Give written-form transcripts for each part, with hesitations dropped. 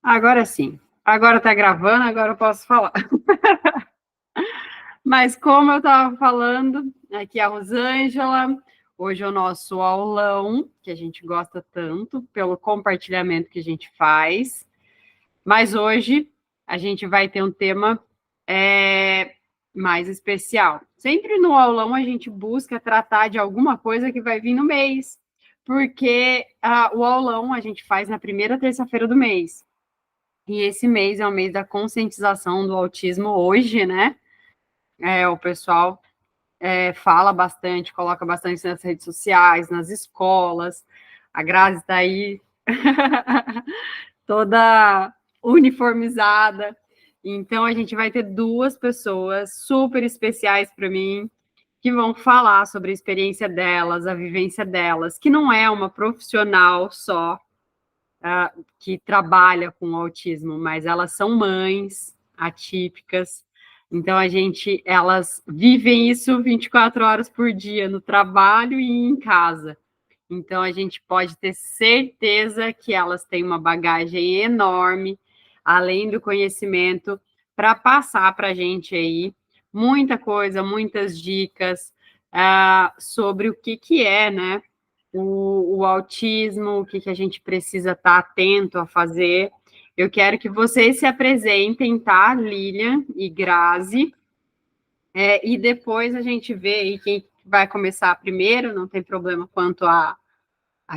Agora sim. Agora está gravando, agora eu posso falar. Mas como eu estava falando, aqui é a Rosângela. Hoje é o nosso aulão, que a gente gosta tanto, pelo compartilhamento que a gente faz. Mas hoje a gente vai ter um tema mais especial. Sempre no aulão a gente busca tratar de alguma coisa que vai vir no mês, porque o aulão a gente faz na primeira terça-feira do mês. E esse mês é o mês da conscientização do autismo hoje, né? O pessoal fala bastante, coloca bastante nas redes sociais, nas escolas. A Grazi está aí toda uniformizada. Então, a gente vai ter duas pessoas super especiais para mim, que vão falar sobre a experiência delas, a vivência delas, que não é uma profissional só, que trabalha com autismo, mas elas são mães atípicas, então elas vivem isso 24 horas por dia, no trabalho e em casa. Então a gente pode ter certeza que elas têm uma bagagem enorme, além do conhecimento, para passar para a gente aí muita coisa, muitas dicas sobre o que é, né? O autismo, o que a gente precisa estar atento a fazer. Eu quero que vocês se apresentem, tá? Lilian e Grazi. E depois a gente vê aí quem vai começar primeiro, não tem problema quanto a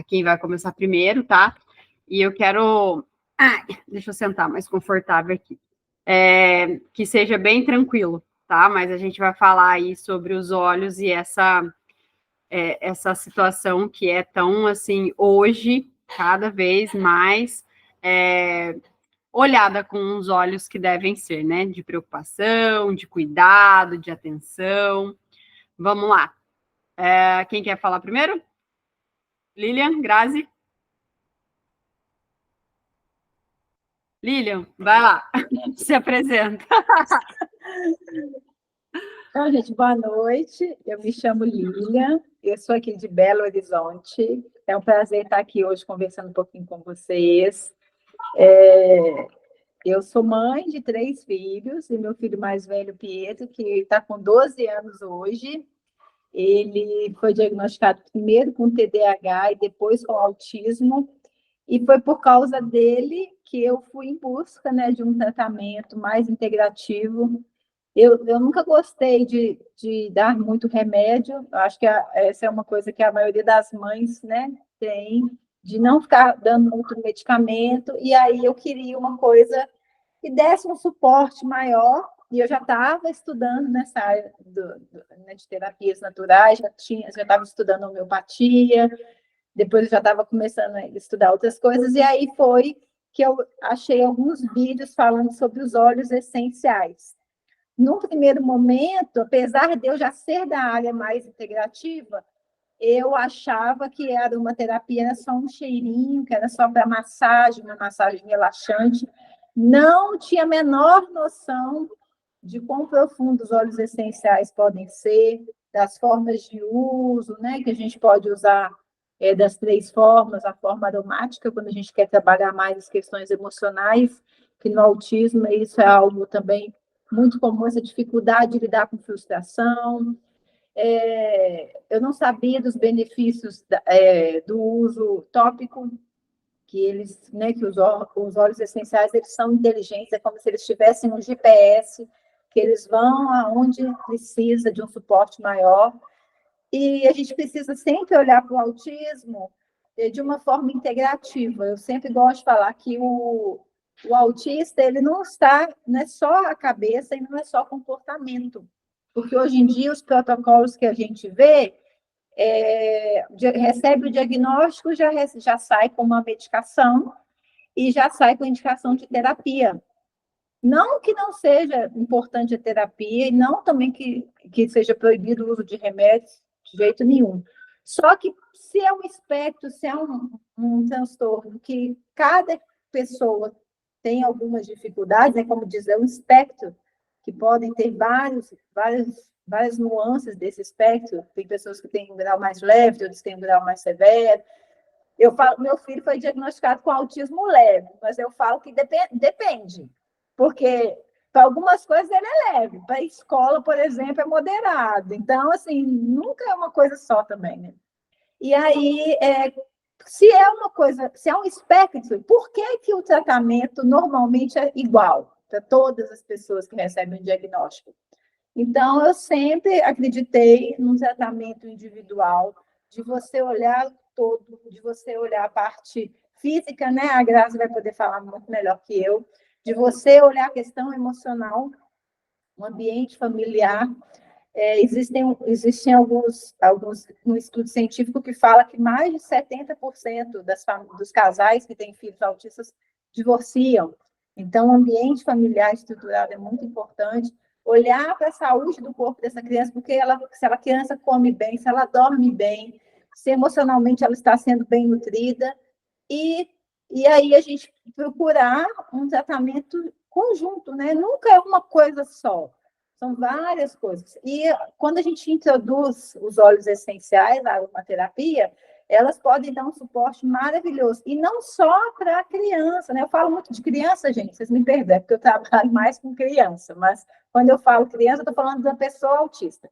quem vai começar primeiro, tá? E eu quero. Deixa eu sentar mais confortável aqui. Que seja bem tranquilo, tá? Mas a gente vai falar aí sobre os olhos e essa situação que é tão, assim, hoje, cada vez mais olhada com os olhos que devem ser, né? De preocupação, de cuidado, de atenção. Vamos lá. Quem quer falar primeiro? Lilian, Grazi? Lilian, vai lá. Se apresenta. Então, gente, boa noite. Eu me chamo Lilian, eu sou aqui de Belo Horizonte. É um prazer estar aqui hoje conversando um pouquinho com vocês. Eu sou mãe de 3 filhos e meu filho mais velho, Pietro, que está com 12 anos hoje. Ele foi diagnosticado primeiro com TDAH e depois com autismo. E foi por causa dele que eu fui em busca, né, de um tratamento mais integrativo. Eu nunca gostei de dar muito remédio. Eu acho que essa é uma coisa que a maioria das mães, né, tem, de não ficar dando muito medicamento. E aí eu queria uma coisa que desse um suporte maior. E eu já estava estudando nessa área né, de terapias naturais, já estava estudando homeopatia, depois eu já estava começando a estudar outras coisas, e aí foi que eu achei alguns vídeos falando sobre os óleos essenciais. No primeiro momento, apesar de eu já ser da área mais integrativa, eu achava que a aromaterapia era só um cheirinho, que era só para massagem, uma massagem relaxante. Não tinha a menor noção de quão profundos os óleos essenciais podem ser, das formas de uso, né, que a gente pode usar das 3 formas, a forma aromática, quando a gente quer trabalhar mais as questões emocionais, que no autismo isso é algo também muito comum, essa dificuldade de lidar com frustração. Eu não sabia dos benefícios do uso tópico, que eles, né, que os óleos essenciais eles são inteligentes, é como se eles tivessem um GPS, que eles vão aonde precisa de um suporte maior. E a gente precisa sempre olhar para o autismo de uma forma integrativa. Eu sempre gosto de falar que o autista ele não é só a cabeça e não é só comportamento, porque hoje em dia os protocolos que a gente vê recebe o diagnóstico, já sai com uma medicação e já sai com indicação de terapia. Não que não seja importante a terapia e não também que seja proibido o uso de remédios, de jeito nenhum. Só que se é um espectro, se é um transtorno que cada pessoa tem algumas dificuldades, né, como diz, é um espectro que podem ter várias nuances desse espectro. Tem pessoas que têm um grau mais leve, outros têm um grau mais severo. Eu falo, meu filho foi diagnosticado com autismo leve, mas eu falo que depende, porque para algumas coisas ele é leve, para a escola, por exemplo, é moderado. Então, assim, nunca é uma coisa só também, né? E aí, se é uma coisa, se é um espectro, por que que o tratamento normalmente é igual para todas as pessoas que recebem o diagnóstico? Então, eu sempre acreditei num tratamento individual, de você olhar todo, de você olhar a parte física, né? A Graça vai poder falar muito melhor que eu, de você olhar a questão emocional, o ambiente familiar. Existem um estudo científico que fala que mais de 70% dos casais que têm filhos autistas divorciam. Então, o ambiente familiar estruturado é muito importante. Olhar para a saúde do corpo dessa criança, porque se a criança come bem, se ela dorme bem, se emocionalmente ela está sendo bem nutrida, e, e aí a gente procurar um tratamento conjunto, né? Nunca é uma coisa só. São várias coisas. E quando a gente introduz os óleos essenciais, a aromaterapia, elas podem dar um suporte maravilhoso. E não só para a criança, né? Eu falo muito de criança, gente, vocês me perdoem, porque eu trabalho mais com criança, mas quando eu falo criança, eu estou falando da pessoa autista.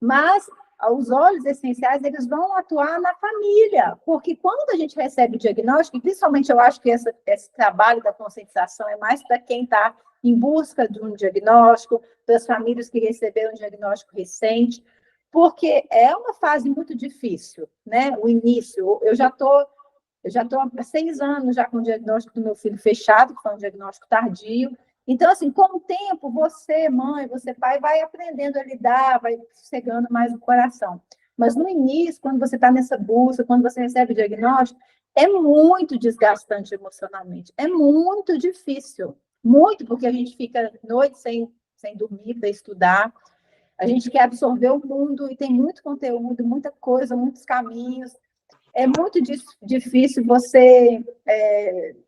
Mas os óleos essenciais, eles vão atuar na família, porque quando a gente recebe o diagnóstico, e principalmente eu acho que esse trabalho da conscientização é mais para quem está em busca de um diagnóstico, para as famílias que receberam um diagnóstico recente, porque é uma fase muito difícil, né? O início, eu já estou há 6 anos já com o diagnóstico do meu filho fechado, que foi um diagnóstico tardio. Então, assim, com o tempo, você, mãe, você, pai, vai aprendendo a lidar, vai chegando mais o coração. Mas no início, quando você está nessa busca, quando você recebe o diagnóstico, é muito desgastante emocionalmente, é muito difícil. Muito, porque a gente fica noite sem dormir para estudar, a gente quer absorver o mundo e tem muito conteúdo, muita coisa, muitos caminhos. É muito difícil você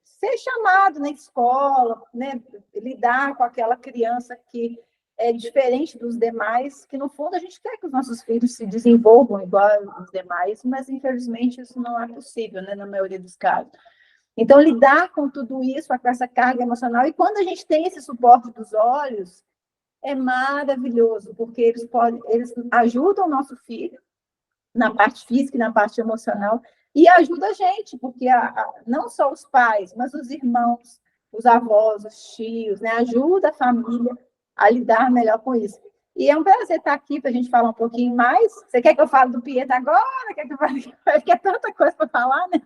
ser chamado na escola, né? Lidar com aquela criança que é diferente dos demais, que no fundo a gente quer que os nossos filhos se desenvolvam igual os demais, mas infelizmente isso não é possível, né? Na maioria dos casos. Então, lidar com tudo isso, com essa carga emocional, e quando a gente tem esse suporte dos olhos, é maravilhoso, porque eles ajudam o nosso filho na parte física e na parte emocional, e ajuda a gente, porque não só os pais, mas os irmãos, os avós, os tios, né? Ajuda a família a lidar melhor com isso. E é um prazer estar aqui para a gente falar um pouquinho mais. Você quer que eu fale do Pietro agora? Quer que eu fale? Porque é tanta coisa para falar, né?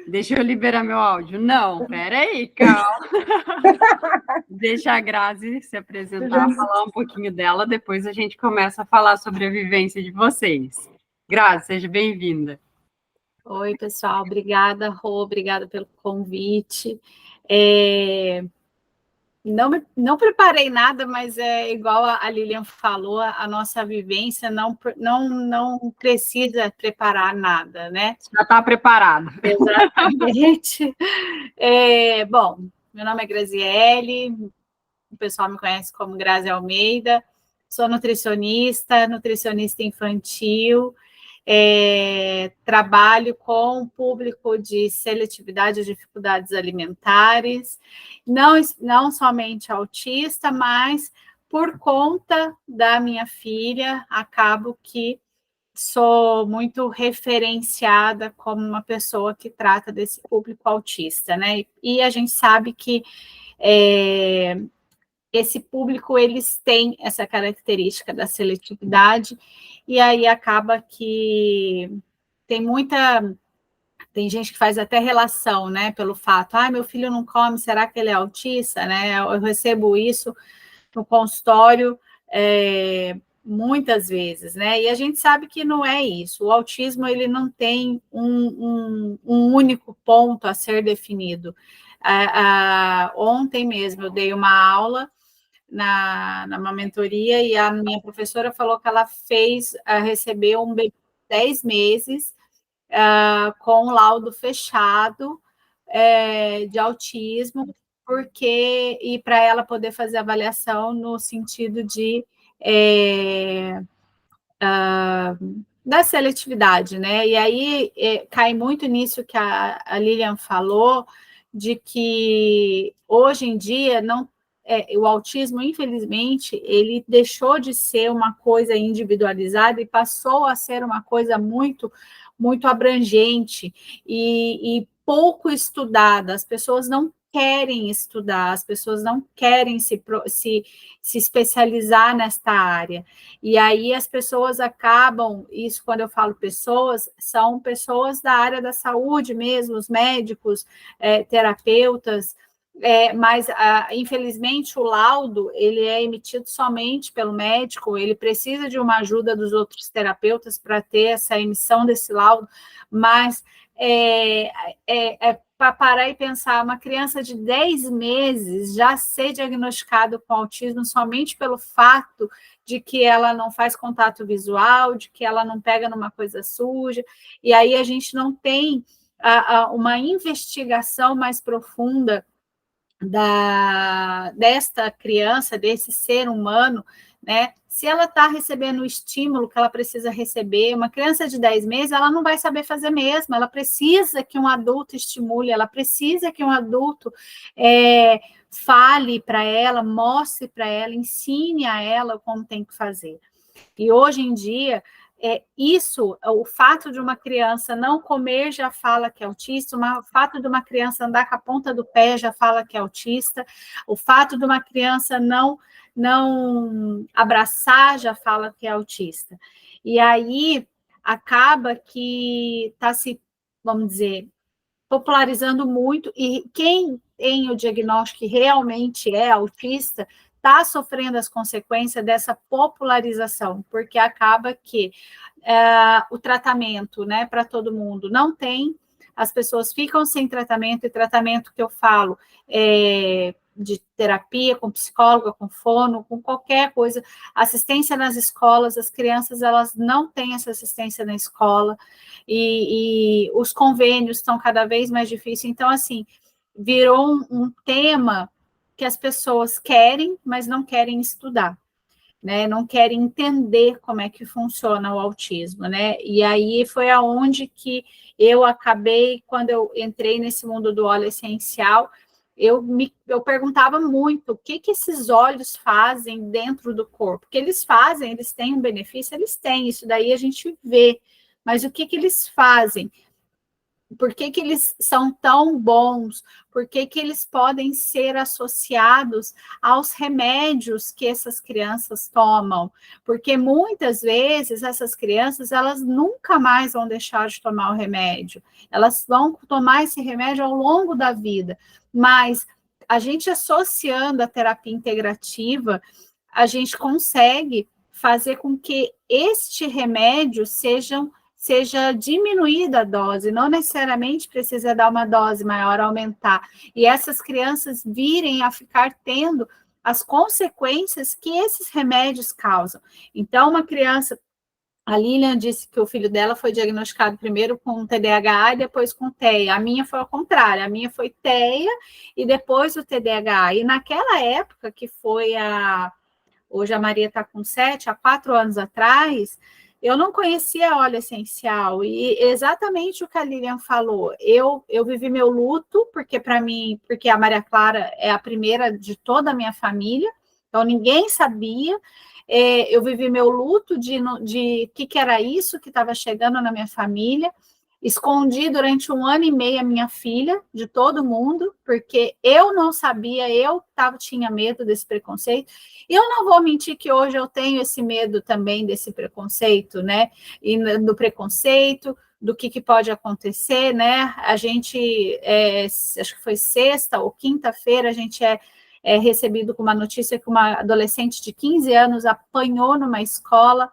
Deixa eu liberar meu áudio. Não, peraí, calma. Deixa a Grazi se apresentar, falar um pouquinho dela, depois a gente começa a falar sobre a vivência de vocês. Grazi, seja bem-vinda. Oi, pessoal, obrigada, Rô, obrigada pelo convite. Não preparei nada, mas é igual a Lilian falou, a nossa vivência não precisa preparar nada, né? Já está preparado. Exatamente. Bom, meu nome é Graziele, o pessoal me conhece como Grazi Almeida, sou nutricionista infantil, trabalho com público de seletividade e dificuldades alimentares, não somente autista, mas por conta da minha filha, acabo que sou muito referenciada como uma pessoa que trata desse público autista, né? E a gente sabe que esse público, eles têm essa característica da seletividade, e aí acaba que tem gente que faz até relação, né, pelo fato, meu filho não come, será que ele é autista, né? Eu recebo isso no consultório muitas vezes, né? E a gente sabe que não é isso. O autismo, ele não tem um único ponto a ser definido. Ontem mesmo eu dei uma aula numa mentoria, e a minha professora falou que ela recebeu um bebê de 10 meses com um laudo fechado de autismo, e para ela poder fazer avaliação no sentido de da seletividade, né? E aí cai muito nisso que a Lilian falou, de que hoje em dia o autismo, infelizmente, ele deixou de ser uma coisa individualizada e passou a ser uma coisa muito, muito abrangente e pouco estudada. As pessoas não querem estudar, as pessoas não querem se especializar nesta área. E aí as pessoas acabam, isso quando eu falo pessoas, são pessoas da área da saúde mesmo, os médicos, terapeutas, mas infelizmente o laudo ele é emitido somente pelo médico, ele precisa de uma ajuda dos outros terapeutas para ter essa emissão desse laudo, mas para parar e pensar, uma criança de 10 meses já ser diagnosticada com autismo somente pelo fato de que ela não faz contato visual, de que ela não pega numa coisa suja, e aí a gente não tem uma investigação mais profunda desta criança, desse ser humano, né? Se ela está recebendo o estímulo que ela precisa receber, uma criança de 10 meses, ela não vai saber fazer mesmo, ela precisa que um adulto estimule, ela precisa que um adulto fale para ela, mostre para ela, ensine a ela como tem que fazer. E hoje em dia, o fato de uma criança não comer já fala que é autista, o fato de uma criança andar com a ponta do pé já fala que é autista, o fato de uma criança não abraçar já fala que é autista. E aí acaba que está se, vamos dizer, popularizando muito, e quem tem o diagnóstico que realmente é autista está sofrendo as consequências dessa popularização, porque acaba que o tratamento, né, para todo mundo não tem, as pessoas ficam sem tratamento, e tratamento que eu falo de terapia, com psicóloga, com fono, com qualquer coisa, assistência nas escolas, as crianças elas não têm essa assistência na escola, e os convênios estão cada vez mais difíceis, então, assim, virou um tema que as pessoas querem, mas não querem estudar, né? Não querem entender como é que funciona o autismo, né? E aí foi aonde que eu acabei, quando eu entrei nesse mundo do óleo essencial, eu perguntava muito o que esses óleos fazem dentro do corpo, porque eles têm um benefício, eles têm, isso daí a gente vê, mas o que eles fazem? Por que eles são tão bons? Por que eles podem ser associados aos remédios que essas crianças tomam? Porque muitas vezes essas crianças, elas nunca mais vão deixar de tomar o remédio. Elas vão tomar esse remédio ao longo da vida. Mas a gente associando a terapia integrativa, a gente consegue fazer com que este remédio seja diminuída a dose, não necessariamente precisa dar uma dose maior, aumentar, e essas crianças virem a ficar tendo as consequências que esses remédios causam. Então, uma criança, a Lilian disse que o filho dela foi diagnosticado primeiro com TDAH e depois com TEA, a minha foi ao contrário, a minha foi TEA e depois o TDAH, e naquela época que foi hoje a Maria está com 7, há 4 anos atrás, eu não conhecia óleo essencial, e exatamente o que a Lilian falou, eu vivi meu luto, porque para mim, porque a Maria Clara é a primeira de toda a minha família, então ninguém sabia, eu vivi meu luto de que era isso que estava chegando na minha família, escondi durante 1 ano e meio a minha filha de todo mundo, porque eu não sabia, tinha medo desse preconceito, e eu não vou mentir que hoje eu tenho esse medo também desse preconceito, né, e do preconceito, do que pode acontecer, né, a gente, acho que foi sexta ou quinta-feira, a gente é recebido com uma notícia que uma adolescente de 15 anos apanhou numa escola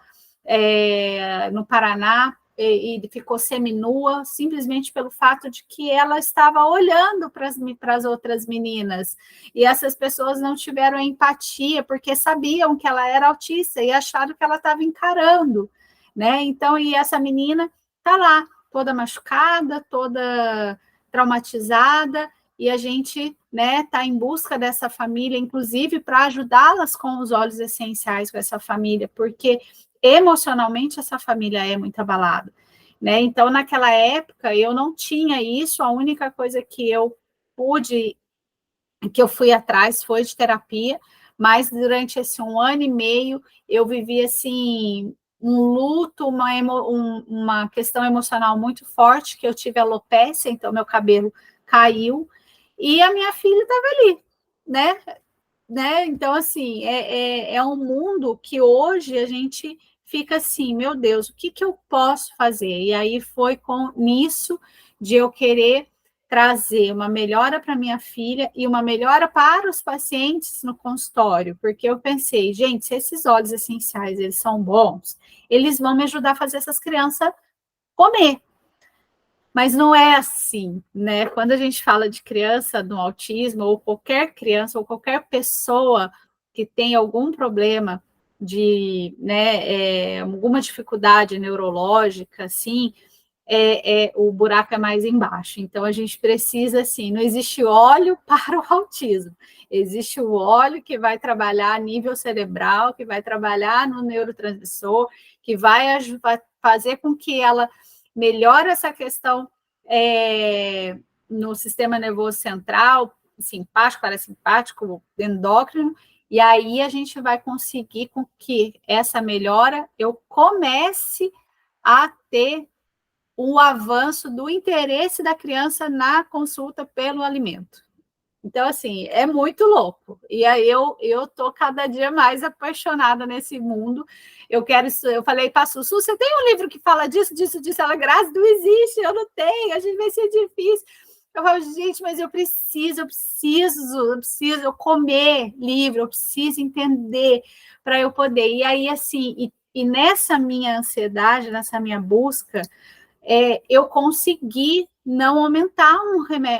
no Paraná, e ficou seminua, simplesmente pelo fato de que ela estava olhando para as outras meninas, e essas pessoas não tiveram empatia, porque sabiam que ela era autista, e acharam que ela estava encarando, né, então, e essa menina está lá, toda machucada, toda traumatizada, e a gente, né, está em busca dessa família, inclusive para ajudá-las com os óleos essenciais, com essa família, porque emocionalmente essa família é muito abalada, né? Então, naquela época, eu não tinha isso, a única coisa que eu fui atrás foi de terapia, mas durante esse 1 ano e meio, eu vivi, assim, um luto, uma questão emocional muito forte, que eu tive alopecia, então meu cabelo caiu, e a minha filha estava ali, né? Então, assim, é um mundo que hoje a gente fica assim, meu Deus, o que eu posso fazer? E aí foi nisso de eu querer trazer uma melhora para minha filha e uma melhora para os pacientes no consultório, porque eu pensei, gente, se esses óleos essenciais, eles são bons, eles vão me ajudar a fazer essas crianças comer. Mas não é assim, né? Quando a gente fala de criança no autismo, ou qualquer criança, ou qualquer pessoa que tem algum problema de, né, alguma dificuldade neurológica, assim, o buraco é mais embaixo. Então, a gente precisa, assim, não existe óleo para o autismo. Existe o óleo que vai trabalhar a nível cerebral, que vai trabalhar no neurotransmissor, que vai fazer com que ela melhore essa questão no sistema nervoso central, simpático, parasimpático, endócrino, e aí a gente vai conseguir com que essa melhora eu comece a ter o avanço do interesse da criança na consulta pelo alimento. Então, assim, é muito louco. E aí eu tô cada dia mais apaixonada nesse mundo. Eu falei para a Sussu, você tem um livro que fala disso, disso, disso? Ela, Grazi, não existe, eu não tenho, a gente vai ser difícil. Eu falo, gente, mas eu preciso eu comer livro, eu preciso entender para eu poder. E aí, assim, e nessa minha ansiedade, nessa minha busca, eu consegui não aumentar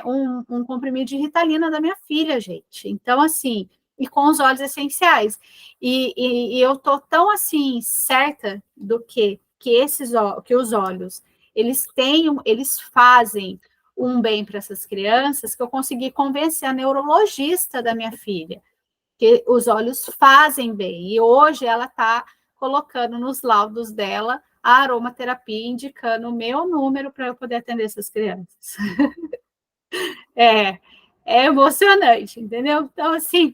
um comprimido de Ritalina da minha filha, gente. Então, assim, e com os óleos essenciais. E eu tô tão, assim, certa do que os óleos, eles fazem um bem para essas crianças, que eu consegui convencer a neurologista da minha filha que os óleos fazem bem. E hoje ela está colocando nos laudos dela a aromaterapia, indicando o meu número para eu poder atender essas crianças. É emocionante, entendeu? Então, assim,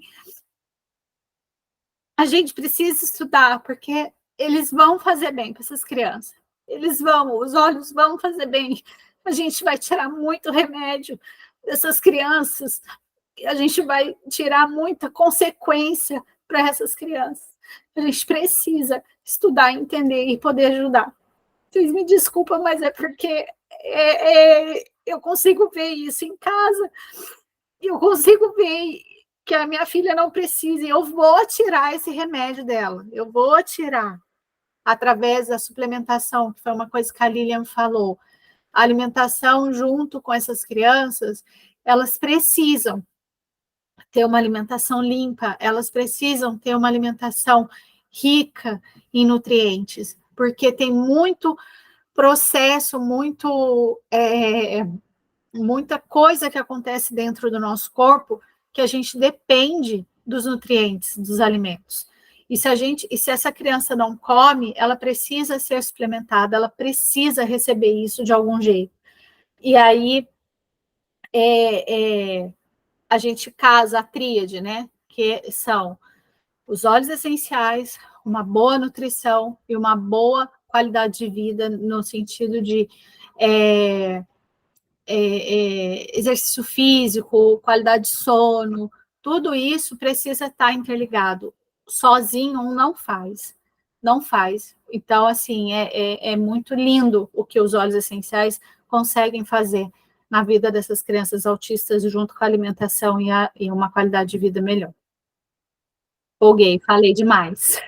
a gente precisa estudar, porque eles vão fazer bem para essas crianças. Os olhos vão fazer bem. A gente vai tirar muito remédio dessas crianças, a gente vai tirar muita consequência para essas crianças. A gente precisa estudar, entender e poder ajudar. Vocês me desculpam, mas é porque eu consigo ver isso em casa, eu consigo ver que a minha filha não precisa, e eu vou tirar esse remédio dela, eu vou tirar através da suplementação, que foi uma coisa que a Lilian falou. A alimentação junto com essas crianças, elas precisam ter uma alimentação limpa, elas precisam ter uma alimentação rica em nutrientes, porque tem muito processo, muita coisa que acontece dentro do nosso corpo que a gente depende dos nutrientes, dos alimentos. E se essa criança não come, ela precisa ser suplementada, ela precisa receber isso de algum jeito. E aí a gente casa a tríade, né? Que são os óleos essenciais, uma boa nutrição e uma boa qualidade de vida, no sentido de exercício físico, qualidade de sono, tudo isso precisa estar interligado. Sozinho não faz. Não faz. Então, assim, é muito lindo o que os óleos essenciais conseguem fazer na vida dessas crianças autistas, junto com a alimentação e uma qualidade de vida melhor. Folguei, falei demais.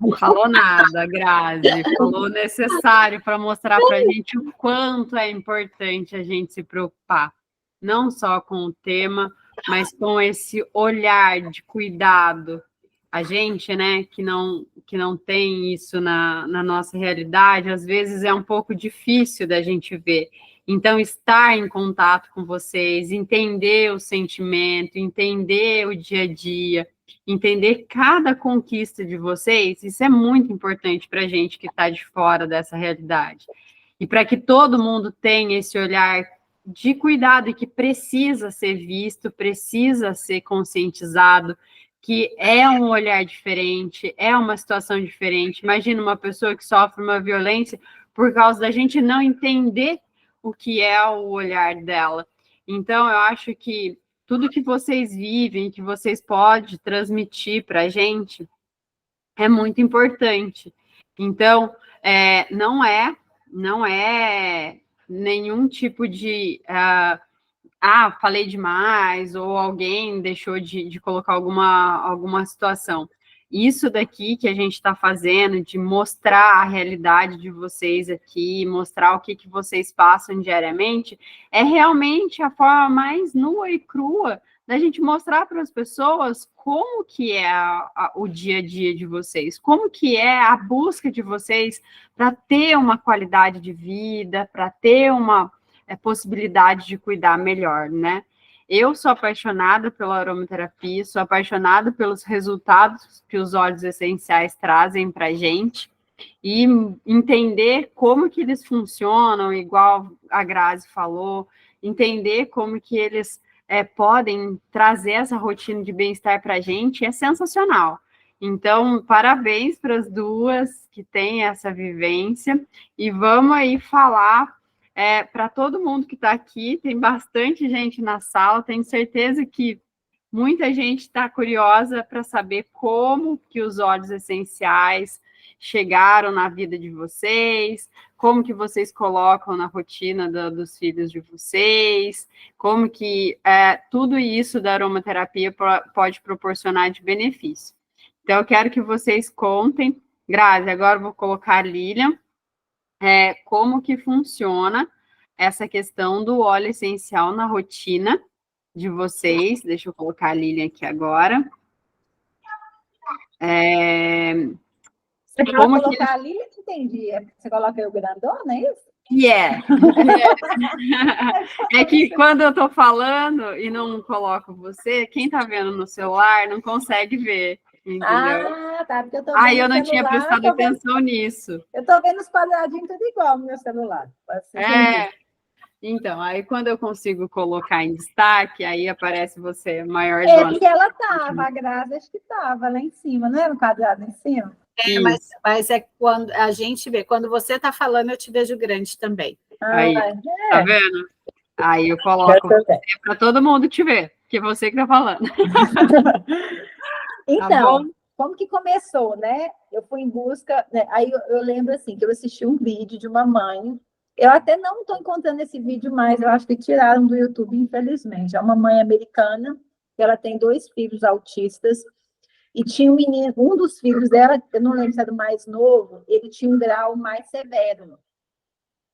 Não falou nada, Grazi. Falou necessário para mostrar para a gente o quanto é importante a gente se preocupar, não só com o tema, mas com esse olhar de cuidado. A gente, né, que não tem isso na nossa realidade, às vezes é um pouco difícil da gente ver. Então, estar em contato com vocês, entender o sentimento, entender o dia a dia, entender cada conquista de vocês, isso é muito importante para a gente que está de fora dessa realidade. E para que todo mundo tenha esse olhar de cuidado e que precisa ser visto, precisa ser conscientizado, que é um olhar diferente, é uma situação diferente. Imagina uma pessoa que sofre uma violência por causa da gente não entender o que é o olhar dela. Então, eu acho que tudo que vocês vivem, que vocês podem transmitir para a gente, é muito importante. Então, não é nenhum tipo de falei demais, ou alguém deixou de colocar alguma situação. Isso daqui que a gente está fazendo, de mostrar a realidade de vocês aqui, mostrar o que vocês passam diariamente, é realmente a forma mais nua e crua da gente mostrar para as pessoas como que é o dia a dia de vocês, como que é a busca de vocês para ter uma qualidade de vida, para ter uma possibilidade de cuidar melhor, né? Eu sou apaixonada pela aromaterapia, sou apaixonada pelos resultados que os óleos essenciais trazem para a gente, e entender como que eles funcionam, igual a Grazi falou, entender como que eles podem trazer essa rotina de bem-estar para a gente, é sensacional. Então, parabéns para as duas que têm essa vivência, e vamos aí falar para todo mundo que está aqui. Tem bastante gente na sala, tenho certeza que muita gente está curiosa para saber como que os óleos essenciais chegaram na vida de vocês, como que vocês colocam na rotina dos filhos de vocês, como que tudo isso da aromaterapia pode proporcionar de benefício. Então, eu quero que vocês contem. Grazi, agora eu vou colocar a Lilian, como que funciona essa questão do óleo essencial na rotina de vocês. Deixa eu colocar a Lilian aqui agora. Você vai colocar ali? Entendi. Você coloca aí o grandona, é isso? É que quando eu estou falando e não coloco você, quem está vendo no celular não consegue ver, entendeu? Tá, porque eu tô vendo eu não tinha prestado atenção nisso. Eu estou vendo os quadradinhos tudo igual no meu celular. Então, aí quando eu consigo colocar em destaque, aí aparece você maior. Porque ela estava, a Grazi acho que estava lá em cima, não era um quadrado em cima? Mas é quando a gente vê, quando você está falando, eu te vejo grande também. Aí, tá vendo? Aí eu coloco para todo mundo te ver, que é você que está falando. Então, tá, como que começou, né? Eu fui em busca, né? Aí eu lembro assim, que eu assisti um vídeo de uma mãe. Eu até não estou encontrando esse vídeo mais, eu acho que tiraram do YouTube, infelizmente. É uma mãe americana, ela tem 2 filhos autistas, e tinha um menino, um dos filhos dela, eu não lembro se era o mais novo, ele tinha um grau mais severo.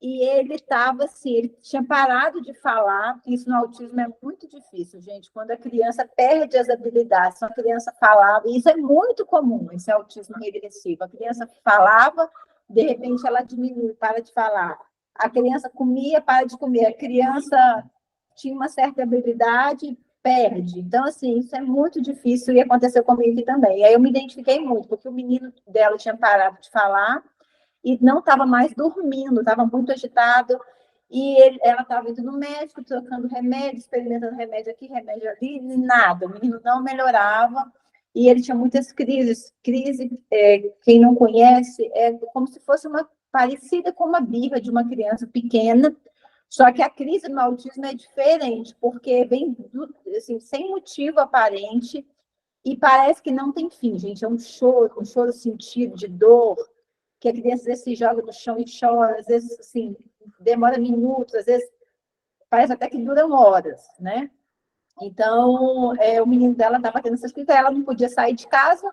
E ele estava assim, ele tinha parado de falar, isso no autismo é muito difícil, gente, quando a criança perde as habilidades, a criança falava, e isso é muito comum, esse autismo regressivo. A criança falava, de repente ela diminui, para de falar. A criança comia, para de comer. A criança tinha uma certa habilidade, perde. Então, assim, isso é muito difícil e aconteceu comigo aqui também. E aí eu me identifiquei muito, porque o menino dela tinha parado de falar e não estava mais dormindo, estava muito agitado, e ela estava indo no médico, trocando remédio, experimentando remédio aqui, remédio ali, e nada, o menino não melhorava, e ele tinha muitas crises. Quem não conhece, é como se fosse parecida com uma birra de uma criança pequena, só que a crise no autismo é diferente, porque vem assim, sem motivo aparente, e parece que não tem fim, gente, é um choro sentido de dor, que a criança às vezes se joga no chão e chora, às vezes assim, demora minutos, às vezes parece até que duram horas, né? Então, o menino dela estava tendo essas crises, ela não podia sair de casa.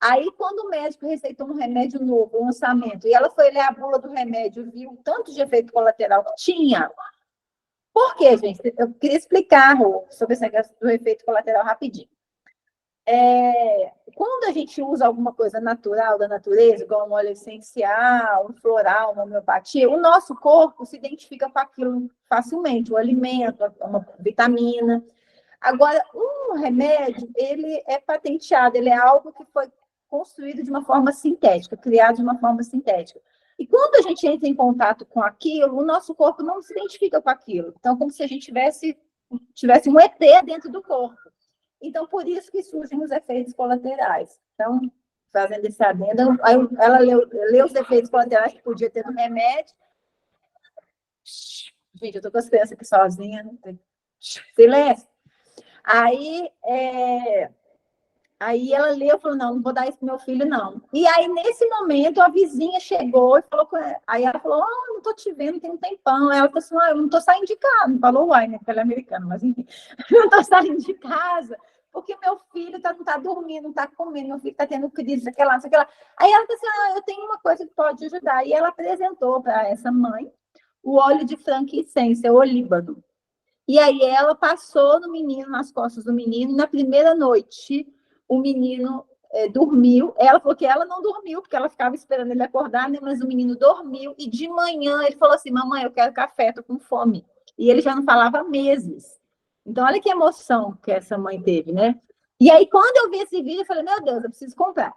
Aí, quando o médico receitou um remédio novo, um lançamento, e ela foi ler a bula do remédio, viu o tanto de efeito colateral que tinha. Por quê, gente? Eu queria explicar sobre esse negócio do efeito colateral rapidinho. Quando a gente usa alguma coisa natural da natureza, igual um óleo essencial, um floral, uma homeopatia, o nosso corpo se identifica com aquilo facilmente, o alimento, uma vitamina. Agora, o remédio, ele é patenteado, ele é algo que foi construído de uma forma sintética, criado de uma forma sintética. E quando a gente entra em contato com aquilo, o nosso corpo não se identifica com aquilo. Então, como se a gente tivesse um ET dentro do corpo. Então, por isso que surgem os efeitos colaterais. Então, fazendo esse adendo, aí ela leu os efeitos colaterais que podia ter no remédio. Gente, eu estou com as crianças aqui sozinha. Silêncio. Aí ela leu e falou, não vou dar isso para meu filho, não. E aí, nesse momento, a vizinha chegou e falou, aí ela falou, não estou te vendo, tem um tempão. Aí ela falou assim, eu não estou saindo de casa. Não falou uai, né, porque ela é americana, mas enfim. Eu não estou saindo de casa, porque meu filho não está dormindo, não está comendo, meu filho está tendo crise, sei lá. Aí ela falou assim, eu tenho uma coisa que pode ajudar. E ela apresentou para essa mãe o óleo de frankincense, o olíbano. E aí ela passou no menino, nas costas do menino, e na primeira noite o menino dormiu. Ela falou que ela não dormiu, porque ela ficava esperando ele acordar, né? Mas o menino dormiu, e de manhã ele falou assim, mamãe, eu quero café, tô com fome. E ele já não falava há meses. Então, olha que emoção que essa mãe teve, né? E aí, quando eu vi esse vídeo, eu falei, meu Deus, eu preciso comprar.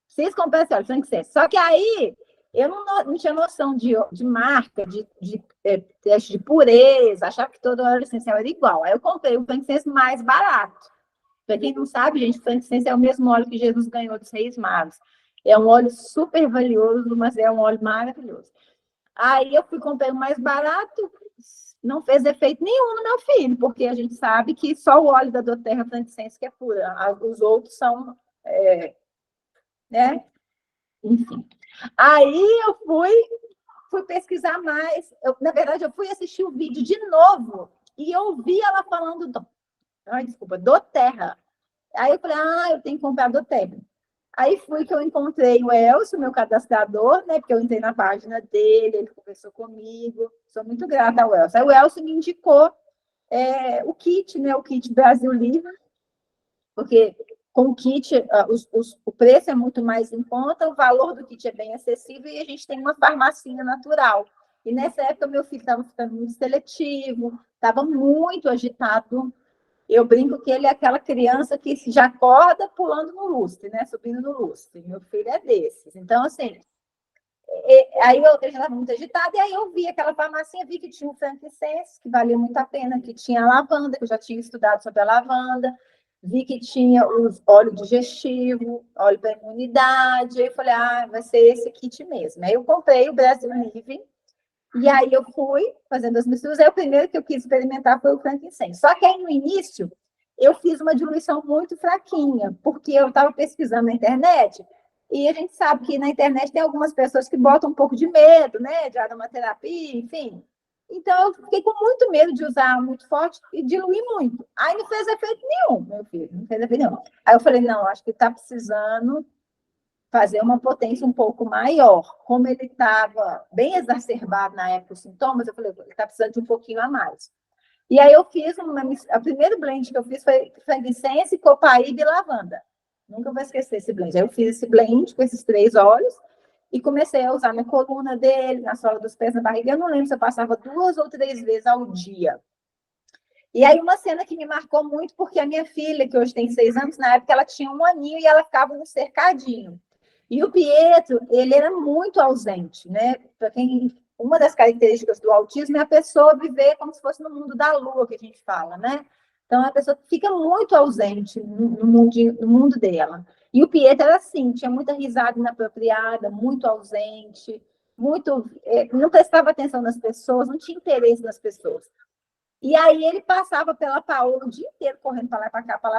Preciso comprar esse óleo, frankincense. Só que aí, eu não tinha noção de marca, de teste de pureza, achava que todo óleo essencial era igual. Aí eu comprei o frankincense mais barato. Para quem não sabe, gente, o frankincense é o mesmo óleo que Jesus ganhou dos Reis Magos. É um óleo super valioso, mas é um óleo maravilhoso. Aí eu fui comprar o mais barato, não fez efeito nenhum no meu filho, porque a gente sabe que só o óleo da doTERRA frankincense que é pura. Os outros são, né? Enfim. Aí eu fui pesquisar mais. Na verdade, eu fui assistir o vídeo de novo e eu ouvi ela falando doTERRA. Aí eu falei, eu tenho que comprar doTERRA. Aí fui que eu encontrei o Elcio, meu cadastrador, né? Porque eu entrei na página dele, ele conversou comigo. Sou muito grata ao Elcio. Aí o Elcio me indicou o kit, né? O kit Brasil Livre, porque com o kit o preço é muito mais em conta, o valor do kit é bem acessível e a gente tem uma farmacinha natural. E nessa época meu filho estava ficando muito seletivo, estava muito agitado. Eu brinco que ele é aquela criança que já acorda pulando no lustre, né? Subindo no lustre. Meu filho é desses. Então, assim, aí eu já estava muito agitada, e aí eu vi aquela farmacinha, vi que tinha um frankincense, que valia muito a pena, que tinha a lavanda, que eu já tinha estudado sobre a lavanda, vi que tinha os óleo digestivo, óleo para imunidade, aí eu falei, vai ser esse kit mesmo. Aí eu comprei o Brasil Livre, e aí eu fui fazendo as misturas, aí o primeiro que eu quis experimentar foi o frankincense. Só que aí no início, eu fiz uma diluição muito fraquinha, porque eu estava pesquisando na internet, e a gente sabe que na internet tem algumas pessoas que botam um pouco de medo, né, de aromaterapia, enfim. Então, eu fiquei com muito medo de usar muito forte e diluir muito. Aí não fez efeito nenhum, meu filho, não fez efeito nenhum. Aí eu falei, não, acho que está precisando fazer uma potência um pouco maior. Como ele estava bem exacerbado na época, os sintomas, eu falei, ele está precisando de um pouquinho a mais. E aí eu fiz, a primeiro blend que eu fiz foi frankincense, copaíba e lavanda. Nunca vou esquecer esse blend. Aí eu fiz esse blend com esses 3 óleos e comecei a usar na coluna dele, na sola dos pés, na barriga. Eu não lembro se eu passava 2 ou 3 vezes ao dia. E aí uma cena que me marcou muito, porque a minha filha, que hoje tem 6 anos, na época ela tinha 1 aninho e ela ficava no cercadinho. E o Pietro, ele era muito ausente, né? Para quem, uma das características do autismo é a pessoa viver como se fosse no mundo da lua, que a gente fala, né? Então, a pessoa fica muito ausente no mundo dela. E o Pietro era assim, tinha muita risada inapropriada, muito ausente, não prestava atenção nas pessoas, não tinha interesse nas pessoas. E aí ele passava pela Paola o dia inteiro correndo para lá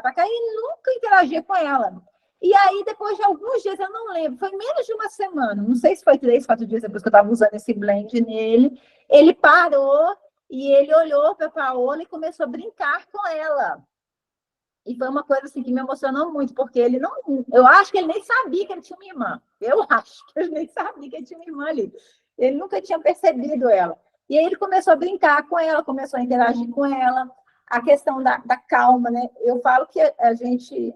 para cá, e nunca interagia com ela. E aí, depois de alguns dias, eu não lembro, foi menos de uma semana, não sei se foi 3, 4 dias depois que eu estava usando esse blend nele, ele parou e ele olhou para a Paola e começou a brincar com ela. E foi uma coisa assim que me emocionou muito, porque ele não... Eu acho que ele nem sabia que ele tinha uma irmã. Eu acho que ele nem sabia que ele tinha uma irmã ali. Ele nunca tinha percebido ela. E aí ele começou a brincar com ela, começou a interagir com ela. A questão da calma, né? Eu falo que a gente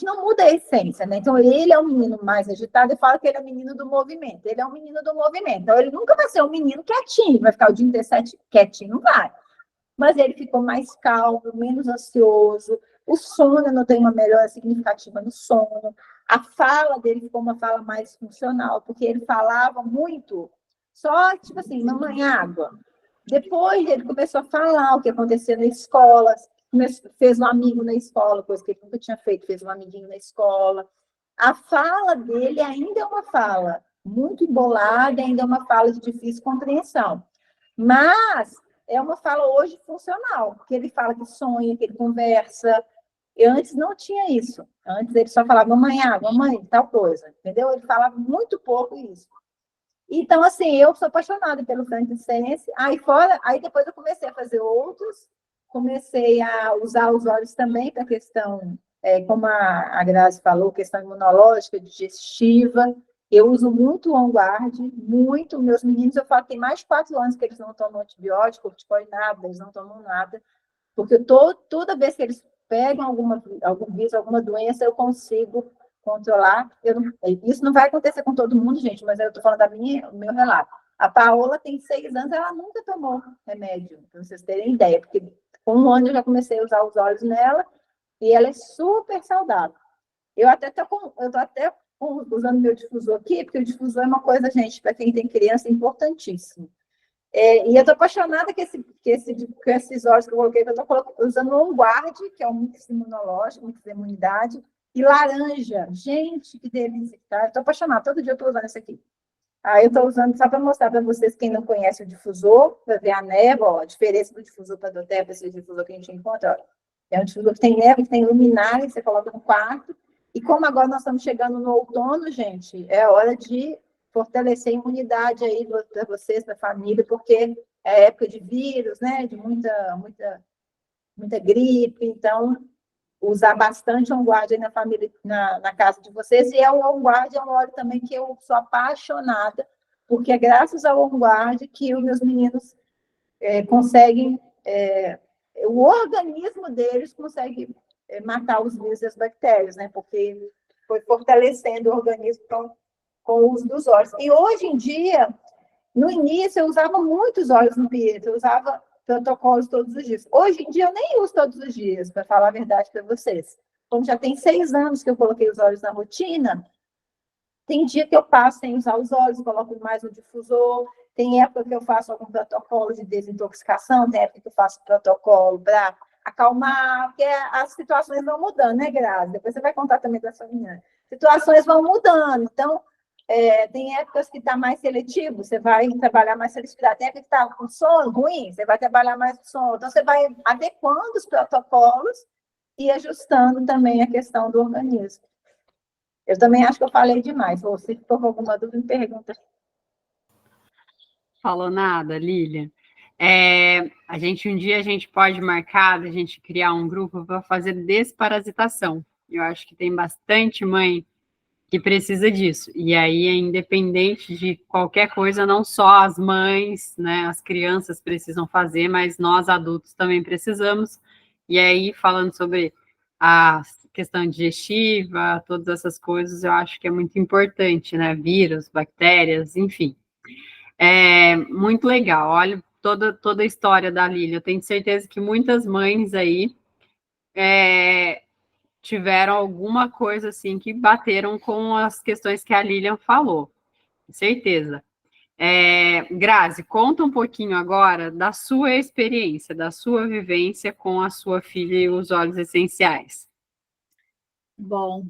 não muda a essência, né? Então, ele é um menino mais agitado, eu falo que ele é um menino do movimento. Ele é um menino do movimento. Então, ele nunca vai ser um menino quietinho, vai ficar o dia inteiro quietinho, não vai. mas ele ficou mais calmo, menos ansioso. O sono, eu notei uma melhora significativa no sono. A fala dele ficou uma fala mais funcional, porque ele falava muito, só tipo assim, mamãe, água. Depois ele começou a falar o que acontecia na escola, fez um amigo na escola, coisa que ele nunca tinha feito, fez um amiguinho na escola. A fala dele ainda é uma fala muito embolada, ainda é uma fala de difícil compreensão. Mas é uma fala hoje funcional, porque ele fala que sonha, que ele conversa. Eu antes não tinha isso. Antes ele só falava, mamãe, mamãe, tal coisa, entendeu? Ele falava muito pouco isso. Então, assim, eu sou apaixonada pelo frankincense. Aí depois eu comecei a fazer outros, comecei a usar os óleos também para questão, como a Grazi falou, questão imunológica, digestiva. Eu uso muito o On Guard, muito. Meus meninos, eu falo que tem mais de 4 anos que eles não tomam antibiótico, corticoide, nada, eles não tomam nada. Porque toda vez que eles pegam algum vírus, alguma doença, eu consigo controlar. Isso não vai acontecer com todo mundo, gente, mas eu estou falando do meu relato. A Paola tem 6 anos, ela nunca tomou remédio, para vocês terem ideia, porque com 1 ano eu já comecei a usar os óleos nela, e ela é super saudável. Eu estou até usando meu difusor aqui, porque o difusor é uma coisa, gente, para quem tem criança, importantíssimo. E eu estou apaixonada com esses óleos que eu coloquei, eu estou usando o On Guard, que é um mix imunológico, mix de imunidade, e laranja. Gente, que delícia, tá? Eu estou apaixonada, todo dia eu estou usando esse aqui. Aí eu estou usando só para mostrar para vocês, quem não conhece o difusor, para ver a névoa, ó, a diferença do difusor para doTERRA, esse difusor que a gente encontra, ó. É um difusor que tem névoa, que tem luminária, você coloca no quarto. E como agora nós estamos chegando no outono, gente, é hora de fortalecer a imunidade aí para vocês, para a família, porque é época de vírus, né? De muita gripe, então usar bastante On Guard aí na família, na casa de vocês. E o On Guard é um óleo também que eu sou apaixonada, porque é graças ao On Guard que os meus meninos conseguem, o organismo deles consegue matar os vírus e as bactérias, né? Porque foi fortalecendo o organismo com o uso dos óleos. E hoje em dia, no início, eu usava muitos óleos no Pietro, eu usava protocolos todos os dias. Hoje em dia, eu nem uso todos os dias, para falar a verdade para vocês. Como já tem 6 anos que eu coloquei os óleos na rotina, tem dia que eu passo sem usar os óleos, coloco mais no difusor, tem época que eu faço algum protocolo de desintoxicação, tem época que eu faço protocolo para acalmar, porque as situações vão mudando, né, Grazi? Depois você vai contar também da sua menina. Situações vão mudando, então tem épocas que está mais seletivo, você vai trabalhar mais seletividade. Tem época que está com sono ruim, você vai trabalhar mais com sono. Então, você vai adequando os protocolos e ajustando também a questão do organismo. Eu também acho que eu falei demais. Se for alguma dúvida, me pergunta. Falou nada, Lilian. Um dia a gente pode marcar, a gente criar um grupo para fazer desparasitação. Eu acho que tem bastante mãe que precisa disso. E aí é independente de qualquer coisa, não só as mães, né, as crianças precisam fazer, mas nós adultos também precisamos. E aí, falando sobre a questão digestiva, todas essas coisas, eu acho que é muito importante, né? Vírus, bactérias, enfim. É muito legal. Olha toda a história da Lília. Eu tenho certeza que muitas mães aí tiveram alguma coisa assim que bateram com as questões que a Lilian falou, certeza. Grazi, conta um pouquinho agora da sua experiência, da sua vivência com a sua filha e os óleos essenciais. Bom,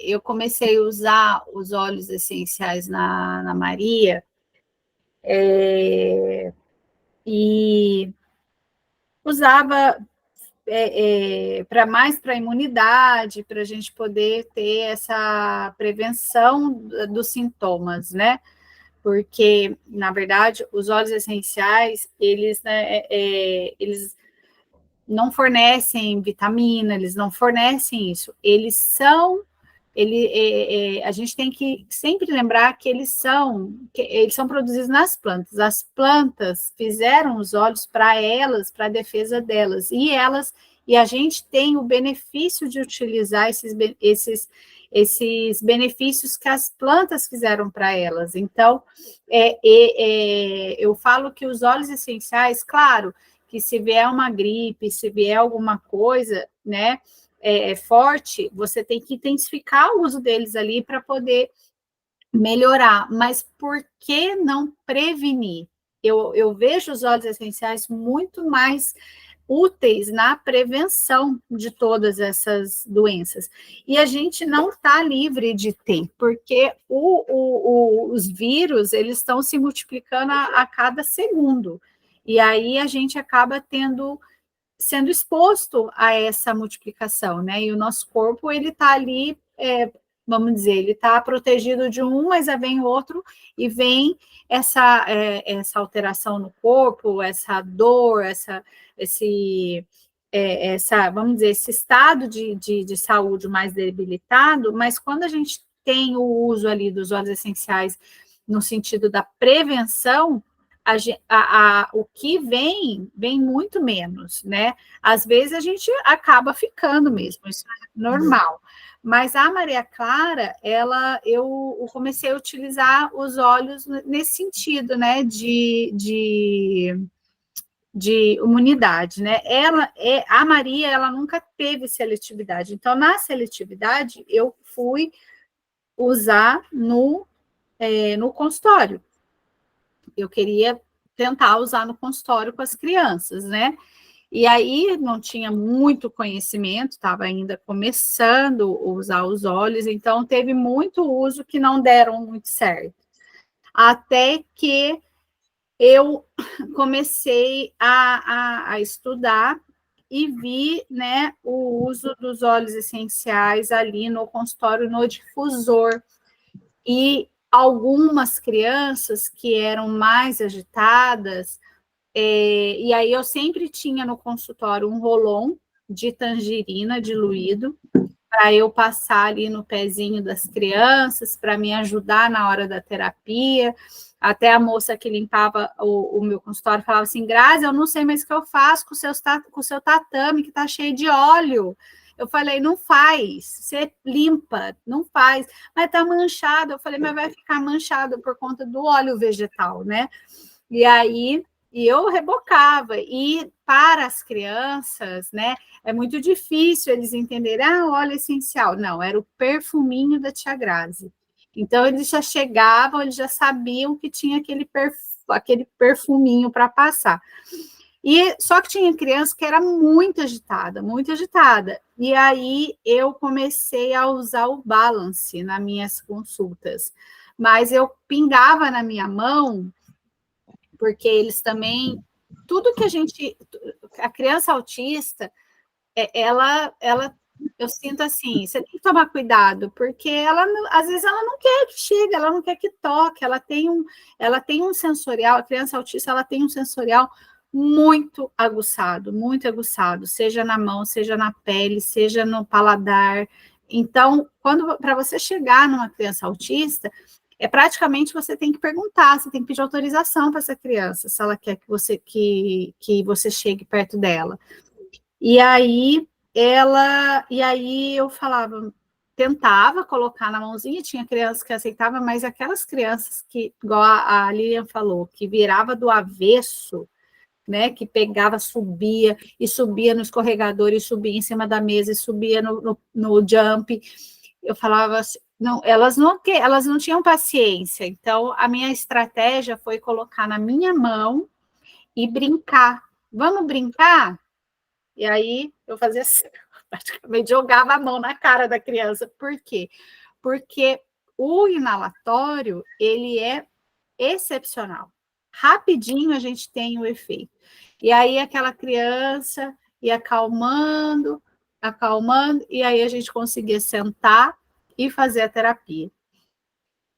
eu comecei a usar os óleos essenciais na Maria e usava para a imunidade, para a gente poder ter essa prevenção dos sintomas, né? Porque, na verdade, os óleos essenciais, eles não fornecem vitamina, eles não fornecem isso. A gente tem que sempre lembrar que eles são produzidos nas plantas. As plantas fizeram os óleos para elas, para a defesa delas, e a gente tem o benefício de utilizar esses benefícios que as plantas fizeram para elas. Então, eu falo que os óleos essenciais, claro, que se vier uma gripe, se vier alguma coisa, né, forte, você tem que intensificar o uso deles ali para poder melhorar. Mas por que não prevenir? Eu vejo os óleos essenciais muito mais úteis na prevenção de todas essas doenças. E a gente não está livre de ter, porque os vírus, eles estão se multiplicando a cada segundo. E aí a gente acaba sendo exposto a essa multiplicação, né? E o nosso corpo, ele está ali, vamos dizer, ele está protegido de um, mas aí vem outro, e vem essa alteração no corpo, essa dor, vamos dizer, esse estado de saúde mais debilitado, mas quando a gente tem o uso ali dos óleos essenciais no sentido da prevenção, o que vem muito menos, né? Às vezes a gente acaba ficando mesmo, isso é normal. Mas a Maria Clara, eu comecei a utilizar os óleos nesse sentido, né? De imunidade, né? A Maria, ela nunca teve seletividade. Então, na seletividade, eu fui usar no consultório. Eu queria tentar usar no consultório com as crianças, né? E aí não tinha muito conhecimento, estava ainda começando a usar os óleos, então teve muito uso que não deram muito certo. Até que eu comecei a estudar e vi, né, o uso dos óleos essenciais ali no consultório, no difusor. E algumas crianças que eram mais agitadas, e aí eu sempre tinha no consultório um rolon de tangerina diluído, para eu passar ali no pezinho das crianças, para me ajudar na hora da terapia. Até a moça que limpava o meu consultório falava assim: Grazi, eu não sei mais o que eu faço com o seu tatame, que está cheio de óleo. Eu falei: não faz, você limpa, não faz. Mas está manchado. Eu falei: mas vai ficar manchado por conta do óleo vegetal, né? E aí eu rebocava. E para as crianças, né, é muito difícil eles entenderem, óleo essencial. Não, era o perfuminho da tia Grazi. Então, eles já chegavam, eles já sabiam que tinha aquele perfuminho para passar. E só que tinha criança que era muito agitada, muito agitada. E aí eu comecei a usar o Balance nas minhas consultas. Mas eu pingava na minha mão, porque eles também, tudo que a criança autista, eu sinto assim, você tem que tomar cuidado, porque às vezes ela não quer que chegue, ela não quer que toque, ela tem um sensorial, a criança autista, ela tem um sensorial muito aguçado, seja na mão, seja na pele, seja no paladar. Então, para você chegar numa criança autista, praticamente você tem que perguntar, você tem que pedir autorização para essa criança, se ela quer que você chegue perto dela. E aí eu falava, tentava colocar na mãozinha, tinha crianças que aceitavam, mas aquelas crianças que, igual a Lilian falou, que virava do avesso, né, que pegava, subia no escorregador, e subia em cima da mesa, e subia no jump. Eu falava assim, não, elas não tinham paciência. Então, a minha estratégia foi colocar na minha mão e brincar. Vamos brincar? E aí, eu fazia assim, praticamente jogava a mão na cara da criança. Por quê? Porque o inalatório, ele é excepcional. Rapidinho a gente tem o efeito. E aí aquela criança ia acalmando, e aí a gente conseguia sentar e fazer a terapia.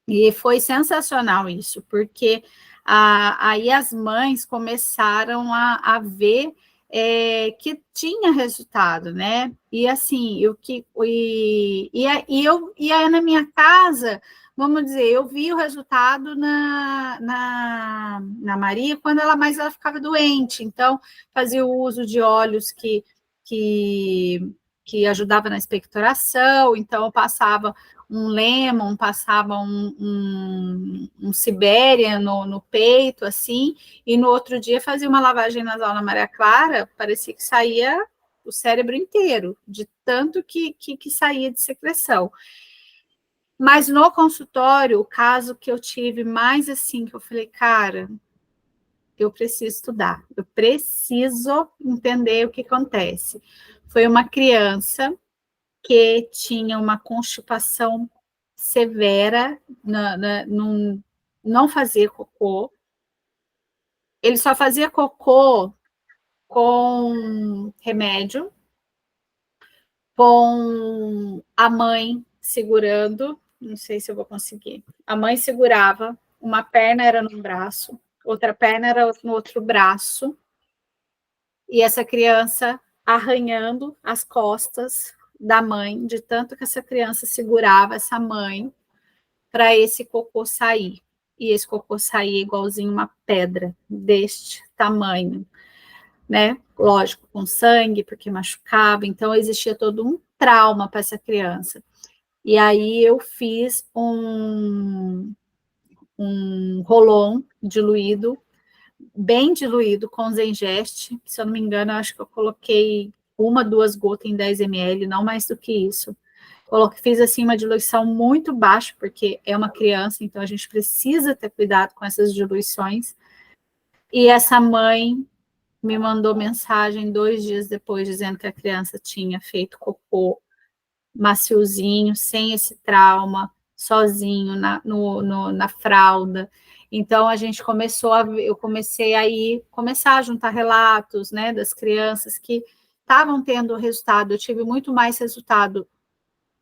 E foi sensacional isso, porque aí as mães começaram a ver que tinha resultado, né? E assim, e aí na minha casa, vamos dizer, eu vi o resultado na Maria quando ela ficava doente, então fazia o uso de óleos que que ajudava na expectoração, então eu passava um Lemon, passava um Sibéria no peito, assim, e no outro dia fazia uma lavagem nasal na Maria Clara, parecia que saía o cérebro inteiro, de tanto que saía de secreção. Mas no consultório, o caso que eu tive mais assim, que eu falei, cara, eu preciso estudar, eu preciso entender o que acontece. Foi uma criança que tinha uma constipação severa, não fazia cocô. Ele só fazia cocô com remédio, com a mãe segurando, não sei se eu vou conseguir. A mãe segurava, uma perna era no braço, outra perna era no outro braço, e essa criança arranhando as costas da mãe, de tanto que essa criança segurava essa mãe para esse cocô sair. E esse cocô saía igualzinho uma pedra deste tamanho, né? Lógico, com sangue, porque machucava, então existia todo um trauma para essa criança. E aí eu fiz um rolon diluído, bem diluído, com Zengest, se eu não me engano, eu acho que eu coloquei 1, 2 gotas em 10 ml, não mais do que isso. Fiz assim uma diluição muito baixa, porque é uma criança, então a gente precisa ter cuidado com essas diluições. E essa mãe me mandou mensagem 2 dias depois, dizendo que a criança tinha feito cocô maciozinho, sem esse trauma, sozinho, na fralda. Então, a gente eu comecei a juntar relatos, né, das crianças que estavam tendo resultado. Eu tive muito mais resultado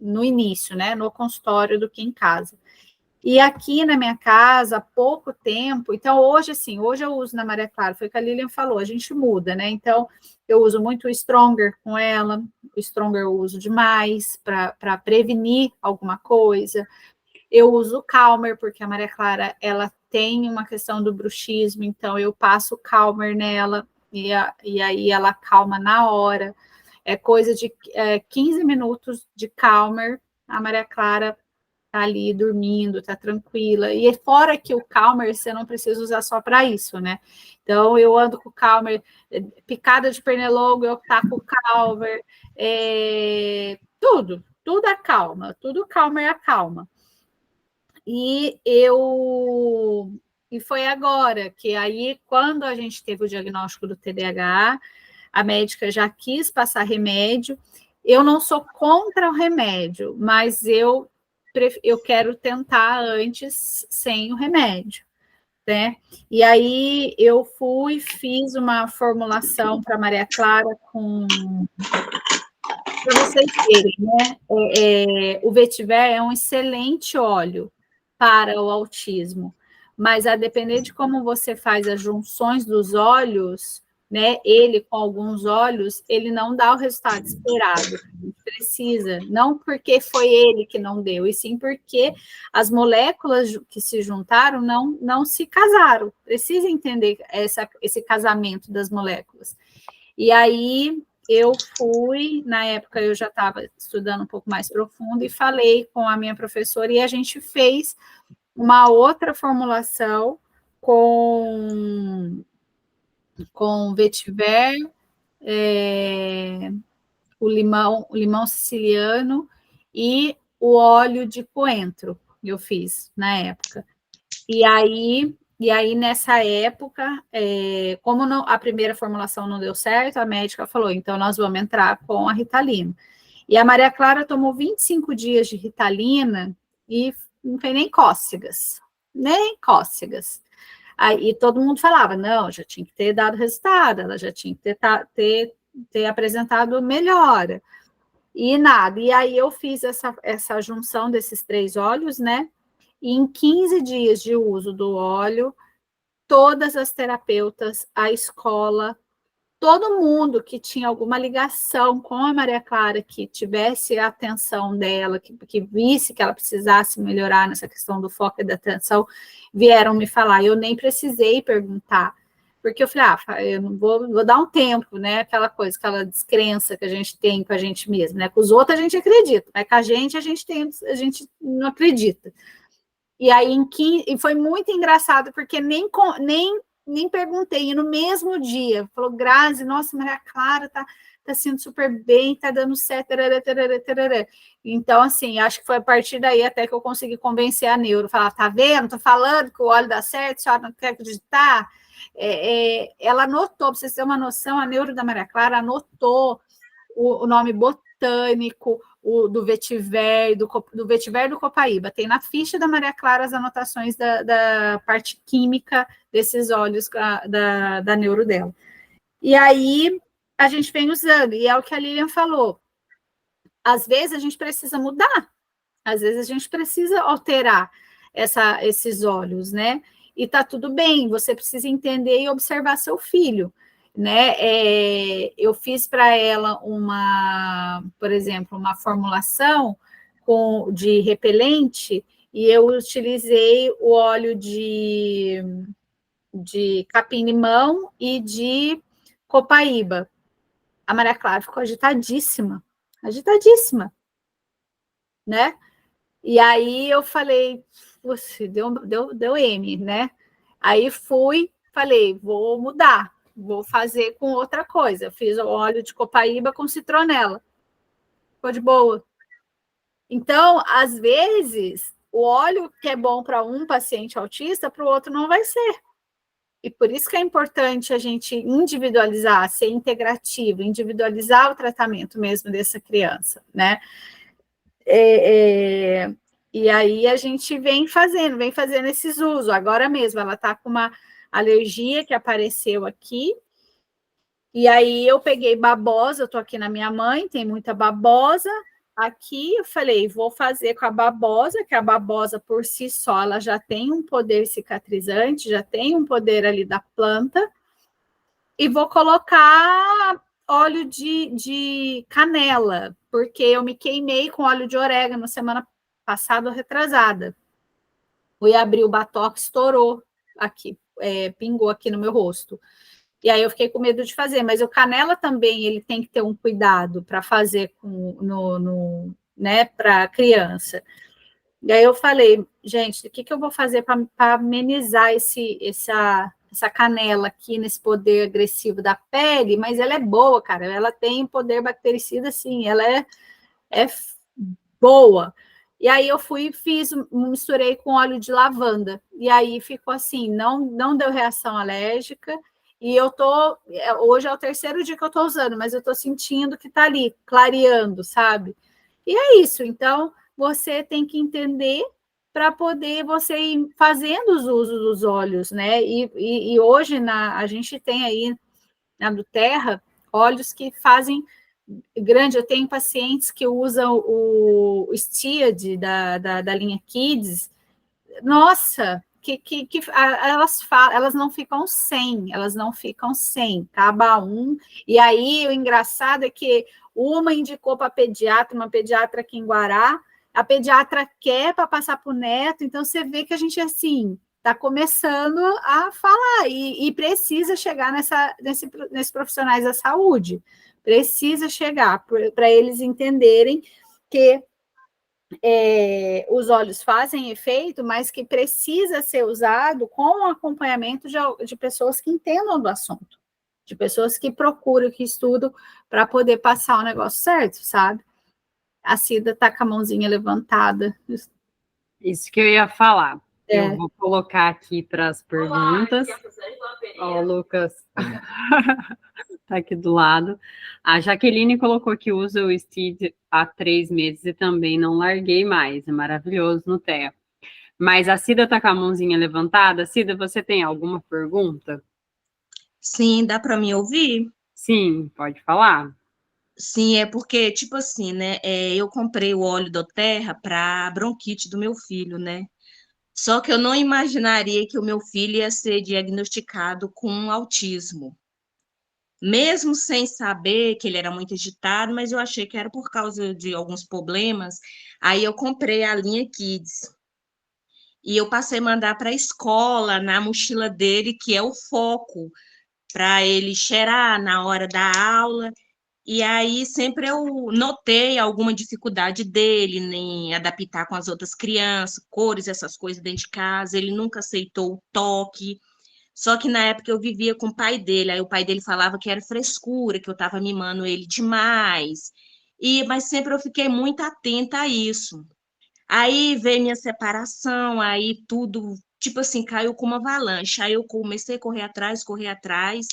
no início, né, no consultório do que em casa. E aqui na minha casa, há pouco tempo, então hoje eu uso na Maria Clara, foi o que a Lilian falou, a gente muda, né? Então, eu uso muito o Stronger com ela, o Stronger eu uso demais para prevenir alguma coisa. Eu uso o Calmer, porque a Maria Clara, ela tem uma questão do bruxismo, então eu passo o Calmer nela, e aí ela calma na hora. É coisa de 15 minutos de Calmer, a Maria Clara tá ali dormindo, tá tranquila. E fora que o Calmer você não precisa usar só para isso, né? Então eu ando com o Calmer, picada de pernilongo, eu taco o Calmer, tudo acalma, tudo Calmer acalma. E foi agora que aí, quando a gente teve o diagnóstico do TDAH, a médica já quis passar remédio. Eu não sou contra o remédio, mas eu quero tentar antes sem o remédio, né? E aí eu fiz uma formulação para Maria Clara para vocês verem, né? O vetiver é um excelente óleo para o autismo, mas a depender de como você faz as junções dos óleos, né? Ele com alguns óleos, ele não dá o resultado esperado. Precisa, não porque foi ele que não deu, e sim porque as moléculas que se juntaram não se casaram. Precisa entender esse casamento das moléculas. E aí eu na época eu já estava estudando um pouco mais profundo e falei com a minha professora e a gente fez uma outra formulação com vetiver, o limão siciliano e o óleo de coentro, eu fiz na época. E aí nessa época, como a primeira formulação não deu certo, a médica falou, então nós vamos entrar com a Ritalina. E a Maria Clara tomou 25 dias de Ritalina e não fez nem cócegas. Aí todo mundo falava, não, já tinha que ter dado resultado, ela já tinha que ter apresentado melhora. E nada. E aí eu fiz essa junção desses 3 óleos, né? E em 15 dias de uso do óleo, todas as terapeutas, a escola, todo mundo que tinha alguma ligação com a Maria Clara, que tivesse a atenção dela, que visse que ela precisasse melhorar nessa questão do foco e da atenção, vieram me falar. Eu nem precisei perguntar, porque eu falei, eu não vou dar um tempo, né? Aquela coisa, aquela descrença que a gente tem com a gente mesmo, né? Com os outros a gente acredita, mas com a gente não acredita. E aí, e foi muito engraçado, porque nem perguntei, e no mesmo dia, falou, Grazi, nossa, Maria Clara tá sendo super bem, tá dando certo, tarará, tarará, tarará. Então, assim, acho que foi a partir daí até que eu consegui convencer a neuro, falar, tá vendo, tô falando que o óleo dá certo, a senhora não quer acreditar? Ela anotou, para vocês terem uma noção, a neuro da Maria Clara anotou o nome botânico, do vetiver, do vetiver do copaíba. Tem na ficha da Maria Clara as anotações da parte química desses óleos da neuro dela. E aí a gente vem usando, e é o que a Lilian falou. Às vezes a gente precisa mudar, às vezes a gente precisa alterar esses óleos, né? E tá tudo bem, você precisa entender e observar seu filho, né? Eu fiz para ela por exemplo, uma formulação de repelente, e eu utilizei o óleo de capim-limão e de copaíba. A Maria Clara ficou agitadíssima, né? E aí eu falei, deu M, né? Aí falei, vou mudar, vou fazer com outra coisa. Fiz o óleo de copaíba com citronela. Ficou de boa. Então, às vezes, o óleo que é bom para um paciente autista, para o outro não vai ser. E por isso que é importante a gente individualizar, ser integrativo, individualizar o tratamento mesmo dessa criança, né? E aí a gente vem fazendo esses usos. Agora mesmo, ela está com uma alergia que apareceu aqui, e aí eu peguei babosa, eu estou aqui na minha mãe, tem muita babosa aqui, eu falei, vou fazer com a babosa, que a babosa por si só, ela já tem um poder cicatrizante, já tem um poder ali da planta, e vou colocar óleo de canela, porque eu me queimei com óleo de orégano semana passada ou retrasada. Fui abrir o batoque, estourou aqui, pingou aqui no meu rosto. E aí eu fiquei com medo de fazer, mas o canela também ele tem que ter um cuidado para fazer né, para a criança. E aí eu falei, gente, o que eu vou fazer para amenizar essa canela aqui nesse poder agressivo da pele? Mas ela é boa, cara, ela tem poder bactericida, sim, ela é boa. E aí eu misturei com óleo de lavanda, e aí ficou assim, não deu reação alérgica, e hoje é o 3º dia que eu estou usando, mas eu estou sentindo que está ali, clareando, sabe? E é isso, então você tem que entender para poder você ir fazendo os usos dos óleos, né? E hoje a gente tem aí na Nuterra óleos que fazem grande. Eu tenho pacientes que usam o Stiad da linha Kids. Nossa, elas não ficam sem, acaba um. E aí o engraçado é que uma indicou para uma pediatra aqui em Guará, a pediatra quer para passar para o neto, então você vê que a gente assim está começando a falar e precisa chegar nesses profissionais da saúde, precisa chegar para eles entenderem que os óleos fazem efeito, mas que precisa ser usado com o acompanhamento de pessoas que entendam do assunto, de pessoas que procuram, que estudam, para poder passar o negócio certo, sabe? A Cida está com a mãozinha levantada. Isso que eu ia falar. Eu vou colocar aqui para as perguntas. Ó, o Lucas está aqui do lado. A Jaqueline colocou que usa o Steed há 3 meses e também não larguei mais. É maravilhoso no Terra. Mas a Cida está com a mãozinha levantada. Cida, você tem alguma pergunta? Sim, dá para me ouvir? Sim, pode falar. Sim, é porque, tipo assim, né? Eu comprei o óleo do Terra para bronquite do meu filho, né? Só que eu não imaginaria que o meu filho ia ser diagnosticado com autismo. Mesmo sem saber que ele era muito agitado, mas eu achei que era por causa de alguns problemas. Aí eu comprei a linha Kids. E eu passei a mandar para a escola, na mochila dele, que é o foco para ele cheirar na hora da aula. E aí sempre eu notei alguma dificuldade dele em adaptar com as outras crianças, cores, essas coisas dentro de casa. Ele nunca aceitou o toque. Só que na época eu vivia com o pai dele, aí o pai dele falava que era frescura, que eu estava mimando ele demais. Mas sempre eu fiquei muito atenta a isso. Aí veio minha separação, aí tudo, tipo assim, caiu como uma avalanche. Aí eu comecei a correr atrás, correr atrás.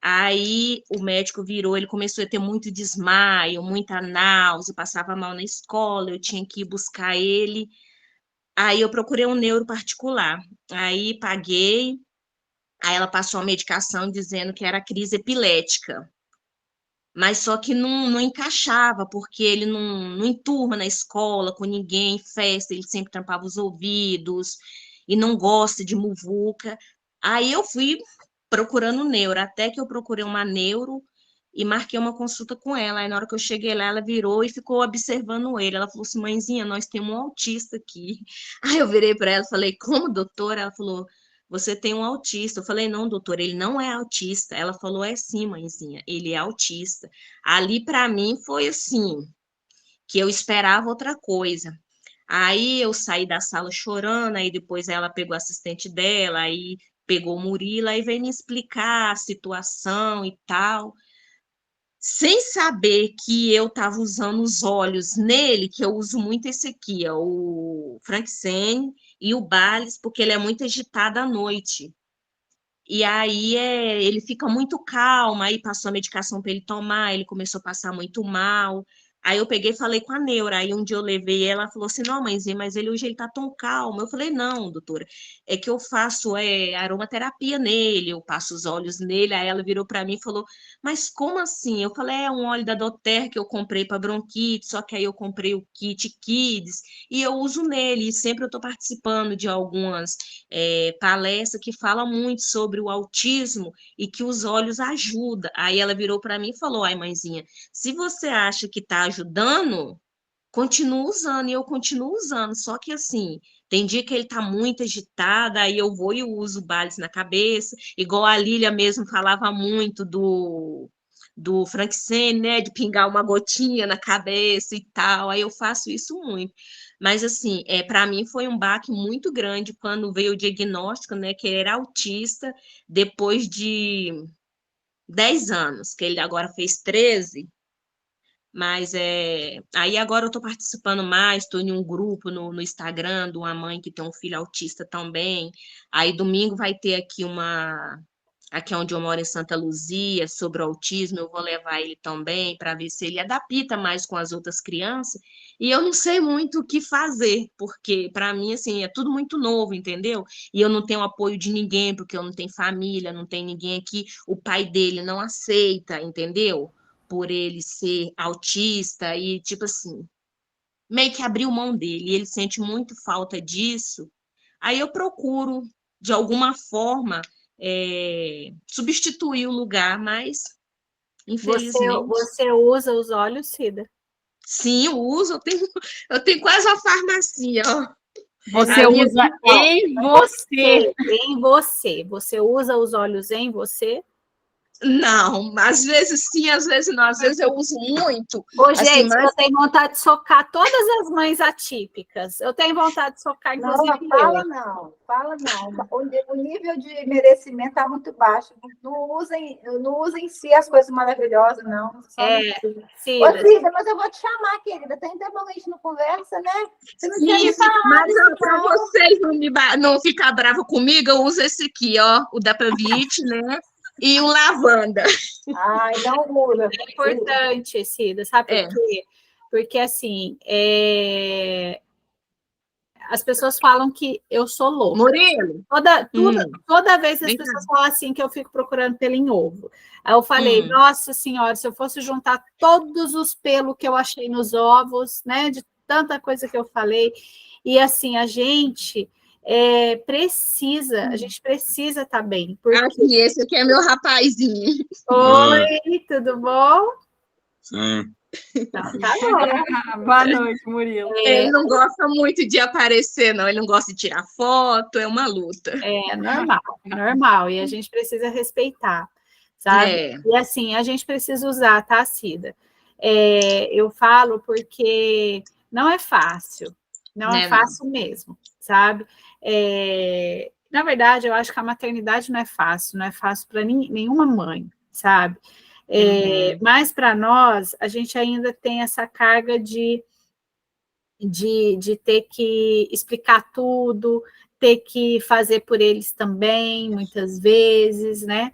Aí o médico virou, ele começou a ter muito desmaio, muita náusea, passava mal na escola, eu tinha que ir buscar ele. Aí eu procurei um neuro particular. Aí paguei, aí ela passou a medicação dizendo que era crise epilética. Mas só que não encaixava, porque ele não enturma na escola com ninguém, em festa, ele sempre tampava os ouvidos e não gosta de muvuca. Aí eu fui procurando neuro, até que eu procurei uma neuro e marquei uma consulta com ela. Aí na hora que eu cheguei lá, ela virou e ficou observando ele. Ela falou assim: mãezinha, nós temos um autista aqui. Aí eu virei para ela e falei: como, doutora? Ela falou: você tem um autista. Eu falei: não, doutora, ele não é autista. Ela falou: é sim, mãezinha, ele é autista. Ali para mim foi assim, que eu esperava outra coisa. Aí eu saí da sala chorando, aí depois ela pegou a assistente dela, aí pegou o Murilo, e veio me explicar a situação e tal, sem saber que eu estava usando os olhos nele, que eu uso muito esse aqui, ó, o Fraxene e o Balis, porque ele é muito agitado à noite. E aí ele fica muito calmo, aí passou a medicação para ele tomar, ele começou a passar muito mal. Aí eu peguei e falei com a neura, aí um dia eu levei ela, ela falou assim: não, mãezinha, mas ele hoje ele tá tão calmo. Eu falei: não, doutora, é que eu faço aromaterapia nele, eu passo os óleos nele. Aí ela virou para mim e falou: mas como assim? Eu falei: é um óleo da Doterra que eu comprei para bronquite, só que aí eu comprei o kit Kids e eu uso nele, e sempre eu tô participando de algumas palestra que fala muito sobre o autismo e que os olhos ajudam. Aí ela virou para mim e falou: ai, mãezinha, se você acha que está ajudando, continua usando, e eu continuo usando. Só que assim, tem dia que ele está muito agitado, aí eu vou e uso Balis na cabeça, igual a Lília mesmo falava muito do Fraxene, né, de pingar uma gotinha na cabeça e tal, aí eu faço isso muito. Mas, assim, para mim foi um baque muito grande quando veio o diagnóstico, né, que ele era autista, depois de 10 anos, que ele agora fez 13, mas aí agora eu estou participando mais, estou em um grupo no Instagram de uma mãe que tem um filho autista também. Aí domingo vai ter aqui onde eu moro, em Santa Luzia, sobre o autismo, eu vou levar ele também para ver se ele adapta mais com as outras crianças. E eu não sei muito o que fazer, porque para mim, assim, é tudo muito novo, entendeu? E eu não tenho apoio de ninguém, porque eu não tenho família, não tem ninguém aqui. O pai dele não aceita, entendeu? Por ele ser autista e, tipo assim, meio que abriu mão dele. E ele sente muito falta disso. Aí eu procuro, de alguma forma, substituir o lugar, mas infelizmente. Você usa os olhos, Cida? Sim, eu uso, eu tenho quase uma farmácia, ó. Você usa em você. Em você. Você usa os olhos em você? Não, às vezes sim, às vezes não. Às vezes eu uso muito. Ô, assim, gente, eu tenho vontade de socar todas as mães atípicas. Eu tenho vontade de socar, inclusive, não, fala não, fala não. O nível de merecimento está muito baixo. Não usem em si as coisas maravilhosas, não. Cida. Ô, Cida, mas eu vou te chamar, querida. Tem tempo que a gente não conversa, né? Você não tinha me falado. Mas para vocês não ficar bravo comigo, eu uso esse aqui, ó, o da Pavite, né? E o lavanda. Ai, não muda. É importante, Cida, sabe por quê? Porque, assim, as pessoas falam que eu sou louca. Murilo? Toda vez as pessoas falam assim, que eu fico procurando pelo em ovo. Aí eu falei, nossa senhora, se eu fosse juntar todos os pelos que eu achei nos ovos, né, de tanta coisa que eu falei, e assim, a gente precisa estar bem. Porque... Aqui, esse aqui é meu rapazinho. Oi, tudo bom? Sim. Então, tá bom. Boa noite, Murilo. Ele não gosta muito de aparecer, não. Ele não gosta de tirar foto, é uma luta. Normal. E a gente precisa respeitar. sabe? É. E assim, a gente precisa usar, tá, Cida? Eu falo porque não é fácil, não é Né, não. fácil mesmo, sabe? Na verdade, eu acho que a maternidade não é fácil, não é fácil para nenhuma mãe, sabe? Uhum. Mas para nós, a gente ainda tem essa carga de ter que explicar tudo, ter que fazer por eles também, muitas vezes, né?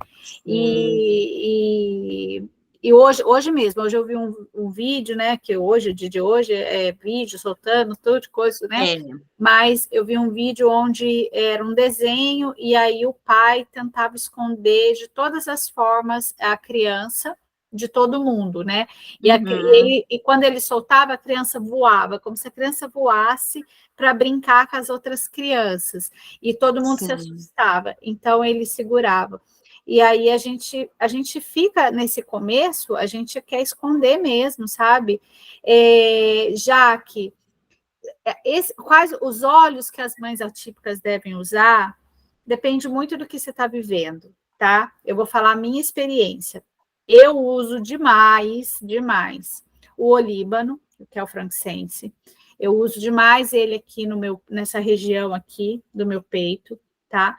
E hoje mesmo, hoje eu vi um vídeo, né? Que hoje, o dia de hoje, é vídeo soltando, tudo de coisa, né? É. Mas eu vi um vídeo onde era um desenho, e aí o pai tentava esconder de todas as formas a criança de todo mundo, né? Uhum. E quando ele soltava, a criança voava, como se a criança voasse para brincar com as outras crianças. E todo mundo se Sim. assustava, então ele segurava. E aí a gente fica nesse começo, a gente quer esconder mesmo, sabe? Já que quais os olhos que as mães atípicas devem usar depende muito do que você está vivendo, tá? Eu vou falar a minha experiência. Eu uso demais, demais o olíbano, que é o frankincense. Eu uso demais ele aqui nessa região aqui do meu peito, tá?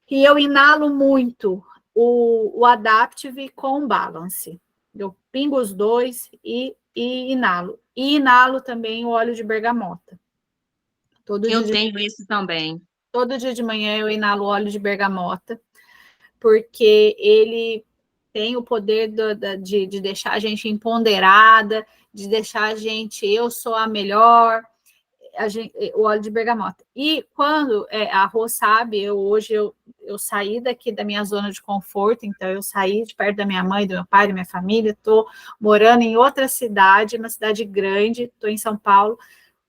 E eu inalo muito o Adaptive com o Balance. Eu pingo os dois e inalo. E inalo também o óleo de bergamota. Eu tenho esse também. Todo dia de manhã eu inalo óleo de bergamota, porque ele tem o poder de deixar a gente empoderada, de deixar a gente, eu sou a melhor, o óleo de bergamota. E quando a Rô sabe, hoje eu saí daqui da minha zona de conforto, então eu saí de perto da minha mãe, do meu pai, da minha família, estou morando em outra cidade, uma cidade grande, estou em São Paulo,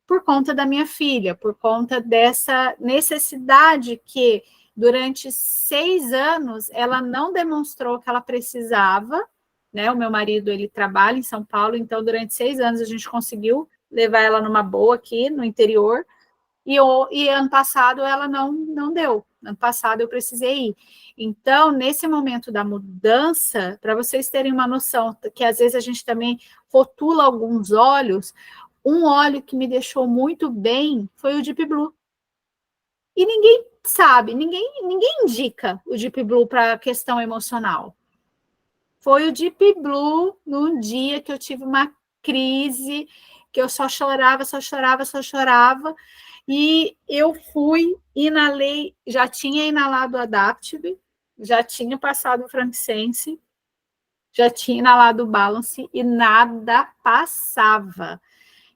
por conta da minha filha, por conta dessa necessidade que durante 6 anos ela não demonstrou que ela precisava, né? O meu marido, ele trabalha em São Paulo, então durante 6 anos a gente conseguiu levar ela numa boa aqui no interior, e ano passado ela não deu. Ano passado eu precisei ir. Então, nesse momento da mudança, para vocês terem uma noção, que às vezes a gente também rotula alguns óleos, um óleo que me deixou muito bem foi o Deep Blue. E ninguém sabe, ninguém indica o Deep Blue para questão emocional. Foi o Deep Blue num dia que eu tive uma crise, que eu só chorava, só chorava, só chorava. E eu fui, inalei, já tinha inalado o Adaptive, já tinha passado o frankincense, já tinha inalado o Balance e nada passava.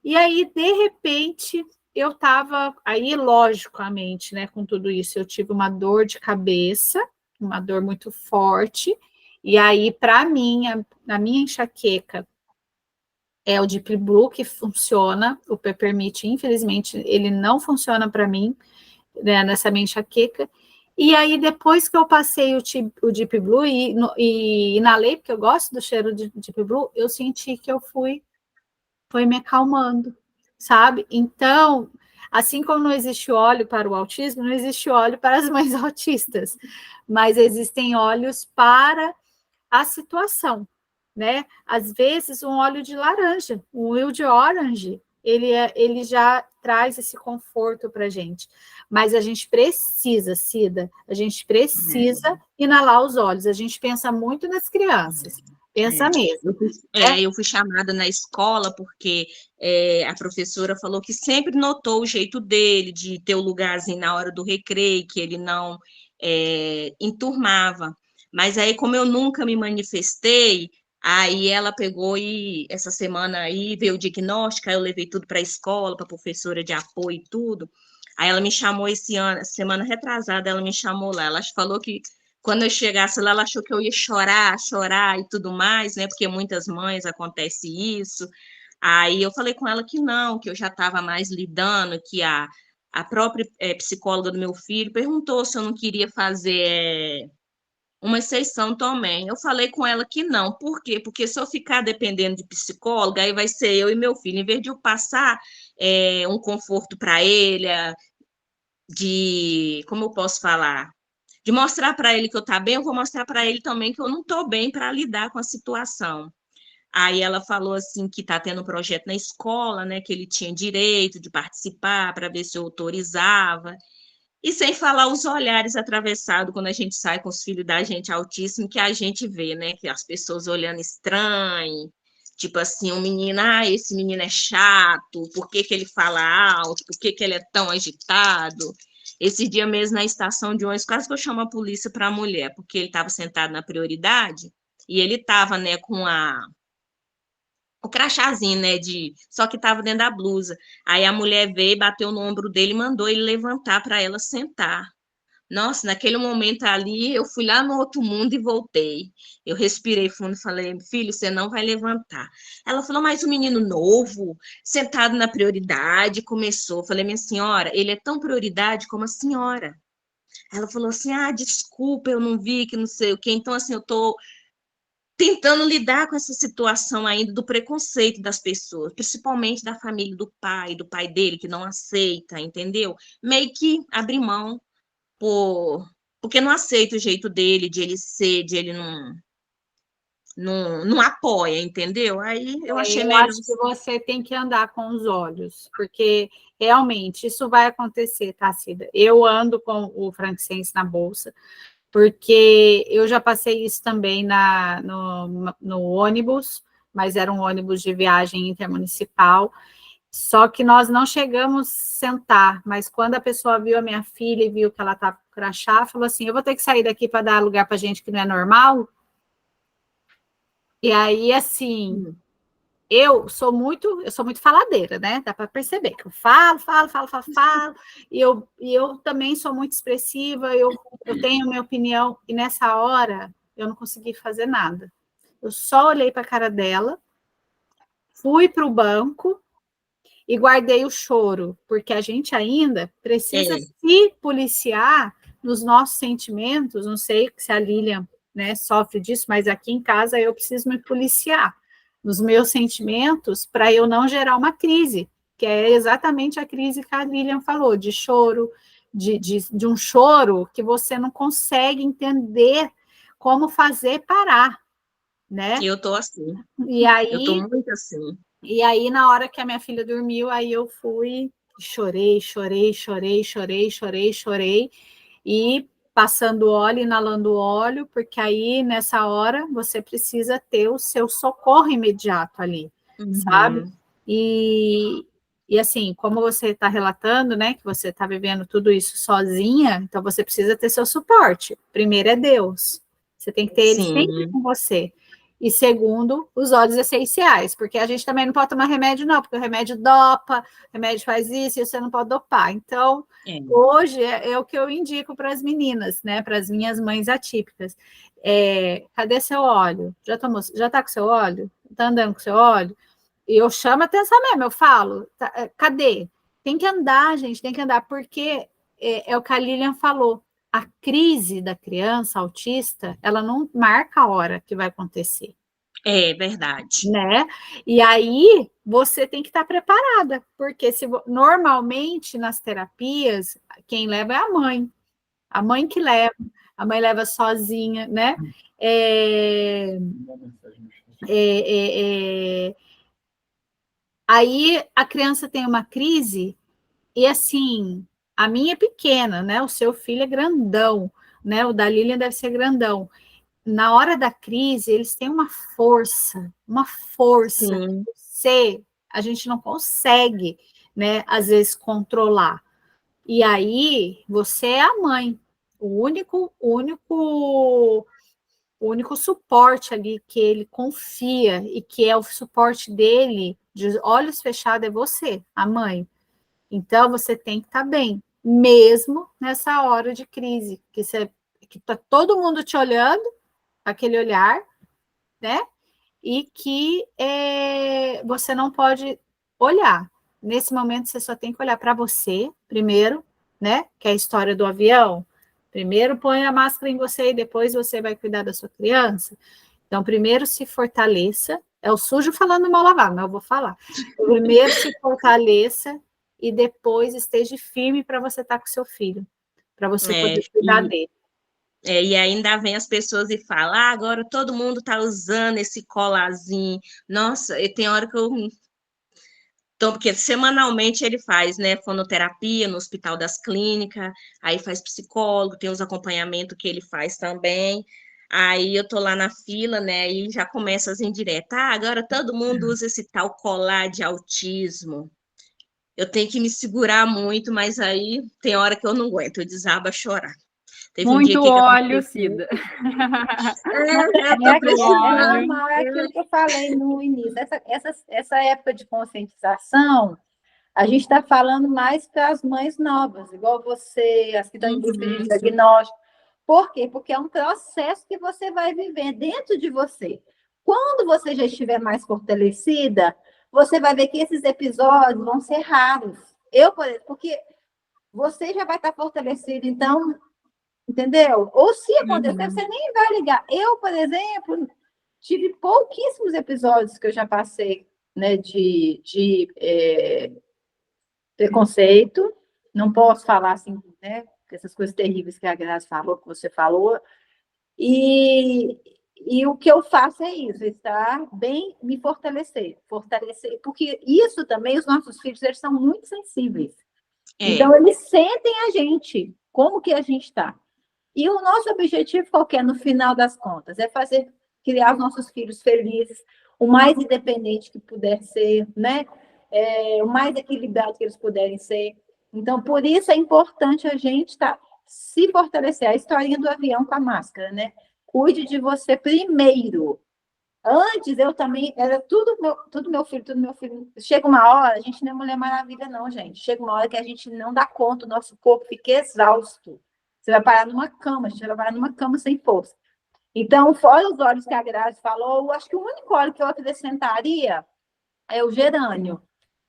E aí, de repente, eu estava aí, logicamente, né, com tudo isso, eu tive uma dor de cabeça, uma dor muito forte, e aí, para mim, na minha enxaqueca, é o Deep Blue que funciona, o Peppermint, infelizmente, ele não funciona para mim, né, nessa minha enxaqueca. E aí, depois que eu passei o Deep Blue e inalei, porque eu gosto do cheiro de Deep Blue, eu senti que foi me acalmando, sabe? Então, assim como não existe óleo para o autismo, não existe óleo para as mães autistas, mas existem óleos para a situação, né? Às vezes, um óleo de laranja, um wild orange, ele já traz esse conforto para a gente. Mas a gente precisa, Cida, a gente precisa inalar os óleos. A gente pensa muito nas crianças, pensa mesmo. Eu fui chamada na escola porque a professora falou que sempre notou o jeito dele, de ter o lugarzinho na hora do recreio, que ele não enturmava. Mas aí, como eu nunca me manifestei, aí ela pegou e essa semana aí veio o diagnóstico, aí eu levei tudo para a escola, para a professora de apoio e tudo. Aí ela me chamou esse ano, semana retrasada, ela me chamou lá. Ela falou que quando eu chegasse lá, ela achou que eu ia chorar e tudo mais, né? Porque muitas mães acontece isso. Aí eu falei com ela que não, que eu já estava mais lidando, que a própria psicóloga do meu filho perguntou se eu não queria fazer uma exceção também. Eu falei com ela que não. Por quê? Porque se eu ficar dependendo de psicóloga, aí vai ser eu e meu filho. Em vez de eu passar um conforto para ele, como eu posso falar? de mostrar para ele que eu tá bem, eu vou mostrar para ele também que eu não tô bem para lidar com a situação. Aí ela falou assim que tá tendo um projeto na escola, né, que ele tinha direito de participar para ver se eu autorizava. E sem falar os olhares atravessados quando a gente sai com os filhos da gente autíssimo, que a gente vê, né? Que as pessoas olhando estranho, tipo assim, um menino, esse menino é chato, por que que ele fala alto, por que que ele é tão agitado? Esse dia mesmo na estação de ônibus, quase que eu chamo a polícia para a mulher, porque ele estava sentado na prioridade e ele estava, né, com o crachazinho, né, só que estava dentro da blusa. Aí a mulher veio, bateu no ombro dele e mandou ele levantar para ela sentar. Nossa, naquele momento ali, eu fui lá no outro mundo e voltei. Eu respirei fundo e falei, filho, você não vai levantar. Ela falou, mas o menino novo, sentado na prioridade, começou. Eu falei, minha senhora, ele é tão prioridade como a senhora. Ela falou assim, desculpa, eu não vi, que não sei o quê. Então, assim, eu tô tentando lidar com essa situação ainda do preconceito das pessoas, principalmente da família do pai dele, que não aceita, entendeu? Meio que abrir mão porque não aceita o jeito dele, de ele ser, de ele não apoia, entendeu? Aí eu achei Eu melhor. acho que você tem que andar com os olhos, porque realmente isso vai acontecer, tá, Cida? Eu ando com o frankincense na bolsa, porque eu já passei isso também no ônibus, mas era um ônibus de viagem intermunicipal, só que nós não chegamos a sentar, mas quando a pessoa viu a minha filha e viu que ela estava com crachá, falou assim, eu vou ter que sair daqui para dar lugar para gente que não é normal? E aí, assim, eu sou muito faladeira, né? Dá para perceber que eu falo, e eu também sou muito expressiva, eu tenho minha opinião, e nessa hora eu não consegui fazer nada. Eu só olhei para a cara dela, fui para o banco e guardei o choro, porque a gente ainda precisa se policiar nos nossos sentimentos. Não sei se a Lilian, né, sofre disso, mas aqui em casa eu preciso me policiar nos meus sentimentos para eu não gerar uma crise, que é exatamente a crise que a Lilian falou, de choro, de um choro que você não consegue entender como fazer parar, né? Eu tô assim. E aí, eu tô muito assim. E aí, na hora que a minha filha dormiu, aí eu fui, chorei, e passando óleo, inalando óleo, porque aí, nessa hora, você precisa ter o seu socorro imediato ali, sabe? E assim, como você está relatando, né, que você está vivendo tudo isso sozinha, então você precisa ter seu suporte. Primeiro é Deus, você tem que ter ele sempre com você. E segundo, os óleos essenciais, porque a gente também não pode tomar remédio, não, porque o remédio dopa, o remédio faz isso e você não pode dopar. Então, hoje é o que eu indico para as meninas, né, para as minhas mães atípicas. Cadê seu óleo? Já tomou? Já está com seu óleo? Está andando com seu óleo? E eu chamo a atenção mesmo, eu falo, cadê? Tem que andar, gente, tem que andar, porque é o que a Lilian falou. A crise da criança autista, ela não marca a hora que vai acontecer. É verdade. Né? E aí você tem que estar preparada, porque normalmente nas terapias, quem leva é a mãe que leva, a mãe leva sozinha, né? Aí a criança tem uma crise e assim, a minha é pequena, né? O seu filho é grandão, né? O da Lilian deve ser grandão. Na hora da crise, eles têm uma força que a gente não consegue, né, às vezes, controlar. E aí, você é a mãe, o único suporte ali que ele confia e que é o suporte dele, de olhos fechados, é você, a mãe. Então, você tem que estar bem, mesmo nessa hora de crise, que está todo mundo te olhando, aquele olhar, né? E que você não pode olhar. Nesse momento, você só tem que olhar para você, primeiro, né? Que é a história do avião. Primeiro põe a máscara em você e depois você vai cuidar da sua criança. Então, primeiro se fortaleça. É o sujo falando mal lavado, mas eu vou falar. Primeiro se fortaleça e depois esteja firme para você estar com seu filho, para você poder cuidar dele. E ainda vem as pessoas e falam, agora todo mundo está usando esse colazinho. Nossa, e tem hora que eu... Então, porque semanalmente ele faz, né, fonoterapia no Hospital das Clínicas, aí faz psicólogo, tem os acompanhamentos que ele faz também. Aí eu tô lá na fila, né, e já começa as indiretas. Agora todo mundo usa esse tal colar de autismo. Eu tenho que me segurar muito, mas aí tem hora que eu não aguento, eu desabo a chorar. Teve um dia Muito aqui que óleo, aconteceu. Cida. Eu tô É precisando. normal, é aquilo que eu falei no início. Essa época de conscientização, a gente está falando mais para as mães novas, igual você, as que estão em busca de diagnóstico. Por quê? Porque é um processo que você vai viver dentro de você. Quando você já estiver mais fortalecida, você vai ver que esses episódios vão ser raros. Eu, por exemplo, porque você já vai estar fortalecido, então, entendeu? Ou se acontecer, você nem vai ligar. Eu, por exemplo, tive pouquíssimos episódios que eu já passei, né, de preconceito. Não posso falar assim, né, essas coisas terríveis que a Grazi falou, que você falou. E o que eu faço é isso, estar bem, me fortalecer, porque isso também, os nossos filhos, eles são muito sensíveis. Então, eles sentem a gente, como que a gente está. E o nosso objetivo qualquer, no final das contas, é criar os nossos filhos felizes, o mais independente que puder ser, né? O mais equilibrado que eles puderem ser. Então, por isso é importante a gente se fortalecer. A historinha do avião com a máscara, né? Cuide de você primeiro. Antes, eu também, era tudo meu filho, tudo meu filho. Chega uma hora, a gente não é Mulher Maravilha, não, gente. Chega uma hora que a gente não dá conta, o nosso corpo fica exausto. Você vai parar numa cama, a gente vai parar numa cama sem força. Então, fora os óleos que a Grazi falou, eu acho que o único óleo que eu acrescentaria é o gerânio.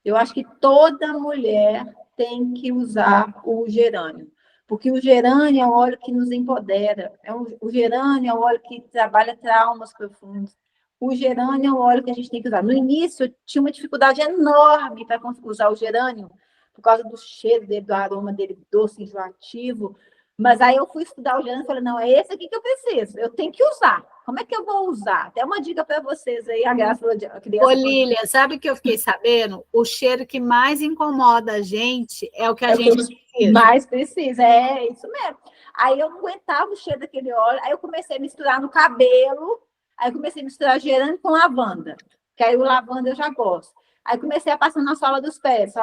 Eu acho que toda mulher tem que usar o gerânio, porque o gerânio é um óleo que nos empodera, o gerânio é um óleo que trabalha traumas profundos, o gerânio é um óleo que a gente tem que usar. No início, eu tinha uma dificuldade enorme para usar o gerânio, por causa do cheiro dele, do aroma dele doce, enjoativo, mas aí eu fui estudar o gerânio e falei, não, é esse aqui que eu preciso, eu tenho que usar. Como é que eu vou usar? Até uma dica para vocês aí, a Graça a criança. Ô, Lília, sabe o que eu fiquei sabendo? O cheiro que mais incomoda a gente é o que a gente precisa. Mais precisa, é isso mesmo. Aí eu não aguentava o cheiro daquele óleo, aí eu comecei a misturar no cabelo, aí eu comecei a misturar gerânio com lavanda, que aí o lavanda eu já gosto. Aí comecei a passar na sola dos pés.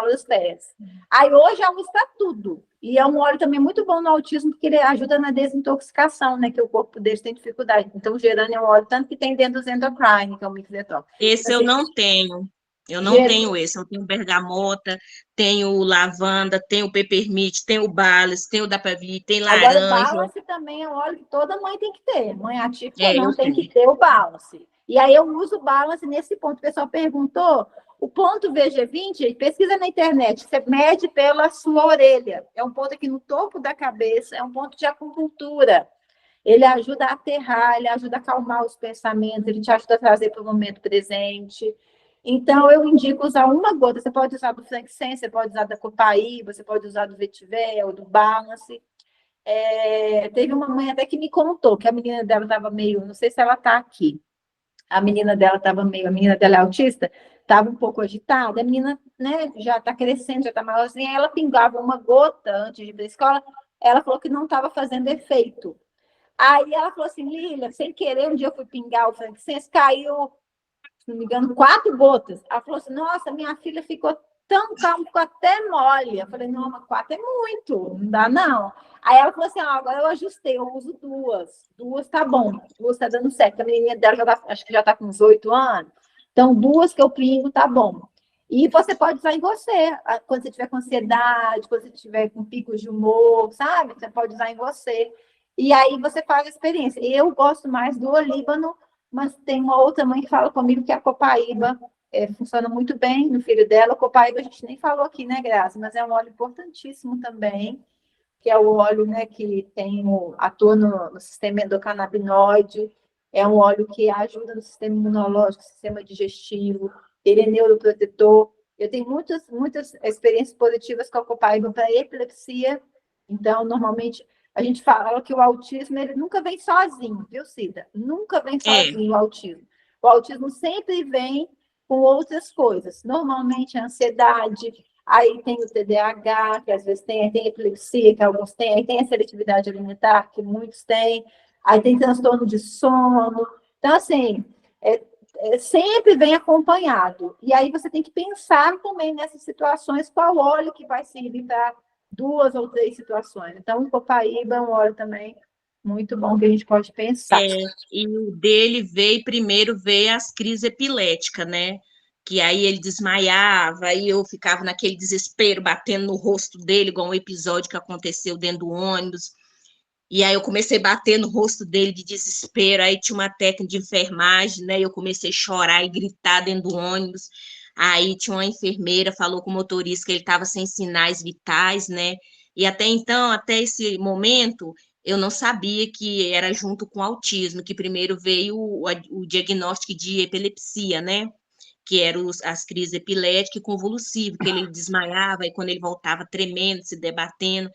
Aí hoje eu uso para tudo. E é um óleo também muito bom no autismo, porque ele ajuda na desintoxicação, né? Que o corpo deles tem dificuldade. Então, o gerânio é um óleo, tanto que tem dentro do Endocrine, que é o Mix Detox. Esse eu não tenho. Eu não tenho esse. Eu tenho bergamota, tenho lavanda, tenho peppermint, tenho balas, tenho dapavi, tem laranja. Agora, o balance também é um óleo que toda mãe tem que ter. Mãe ativa não tem que ter o balance. E aí eu uso o balance nesse ponto. O pessoal perguntou, o ponto VG20, pesquisa na internet, você mede pela sua orelha. É um ponto aqui no topo da cabeça, é um ponto de acupuntura. Ele ajuda a aterrar, ele ajuda a acalmar os pensamentos, ele te ajuda a trazer para o momento presente. Então, eu indico usar uma gota. Você pode usar do frankincense, você pode usar da copaíba, você pode usar do vetiver ou do balance. Teve uma mãe até que me contou que a menina dela estava meio, não sei se ela está aqui, a menina dela é autista, estava um pouco agitada, a menina, né, já está crescendo, já está maiorzinha, ela pingava uma gota antes de ir para a escola, ela falou que não estava fazendo efeito. Aí ela falou assim, Lília, sem querer, um dia eu fui pingar o frankincense, caiu, se não me engano, 4 gotas. Ela falou assim, nossa, minha filha ficou tão calma, ficou até mole. Eu falei, não, mas 4 é muito, não dá não. Aí ela falou assim, agora eu ajustei, eu uso 2. 2 tá bom, 2 tá dando certo. A menininha dela acho que já tá com uns 8 anos. Então, 2 que eu pingo, tá bom. E você pode usar em você, quando você tiver com ansiedade, quando você tiver com picos de humor, sabe? Você pode usar em você. E aí você faz a experiência. Eu gosto mais do olíbano, mas tem uma outra mãe que fala comigo que a copaíba funciona muito bem no filho dela. A copaíba a gente nem falou aqui, né, Graça? Mas é um óleo importantíssimo também, que é o óleo, né, que atua no sistema endocannabinoide. É um óleo que ajuda no sistema imunológico, sistema digestivo. Ele é neuroprotetor. Eu tenho muitas experiências positivas com a copaíba para epilepsia. Então, normalmente, A gente fala que o autismo ele nunca vem sozinho, viu, Cida? Nunca vem sozinho o autismo. O autismo sempre vem com outras coisas. Normalmente a ansiedade, aí tem o TDAH, que às vezes tem epilepsia, que alguns têm, aí tem a seletividade alimentar, que muitos têm, aí tem transtorno de sono. Então, assim, sempre vem acompanhado. E aí você tem que pensar também nessas situações, qual óleo que vai servir para 2 ou 3 situações. Então, o copaíba é um óleo também muito bom que a gente pode pensar. E o dele primeiro veio as crises epiléticas, né? Que aí ele desmaiava, aí eu ficava naquele desespero, batendo no rosto dele, igual um episódio que aconteceu dentro do ônibus. E aí eu comecei a bater no rosto dele de desespero, aí tinha uma técnica de enfermagem, né? Eu comecei a chorar e gritar dentro do ônibus. Aí tinha uma enfermeira, falou com o motorista que ele estava sem sinais vitais, né? E até então, até esse momento, eu não sabia que era junto com autismo, que primeiro veio o diagnóstico de epilepsia, né? Que eram as crises epiléticas e convulsivas, que ele desmaiava e quando ele voltava tremendo, se debatendo,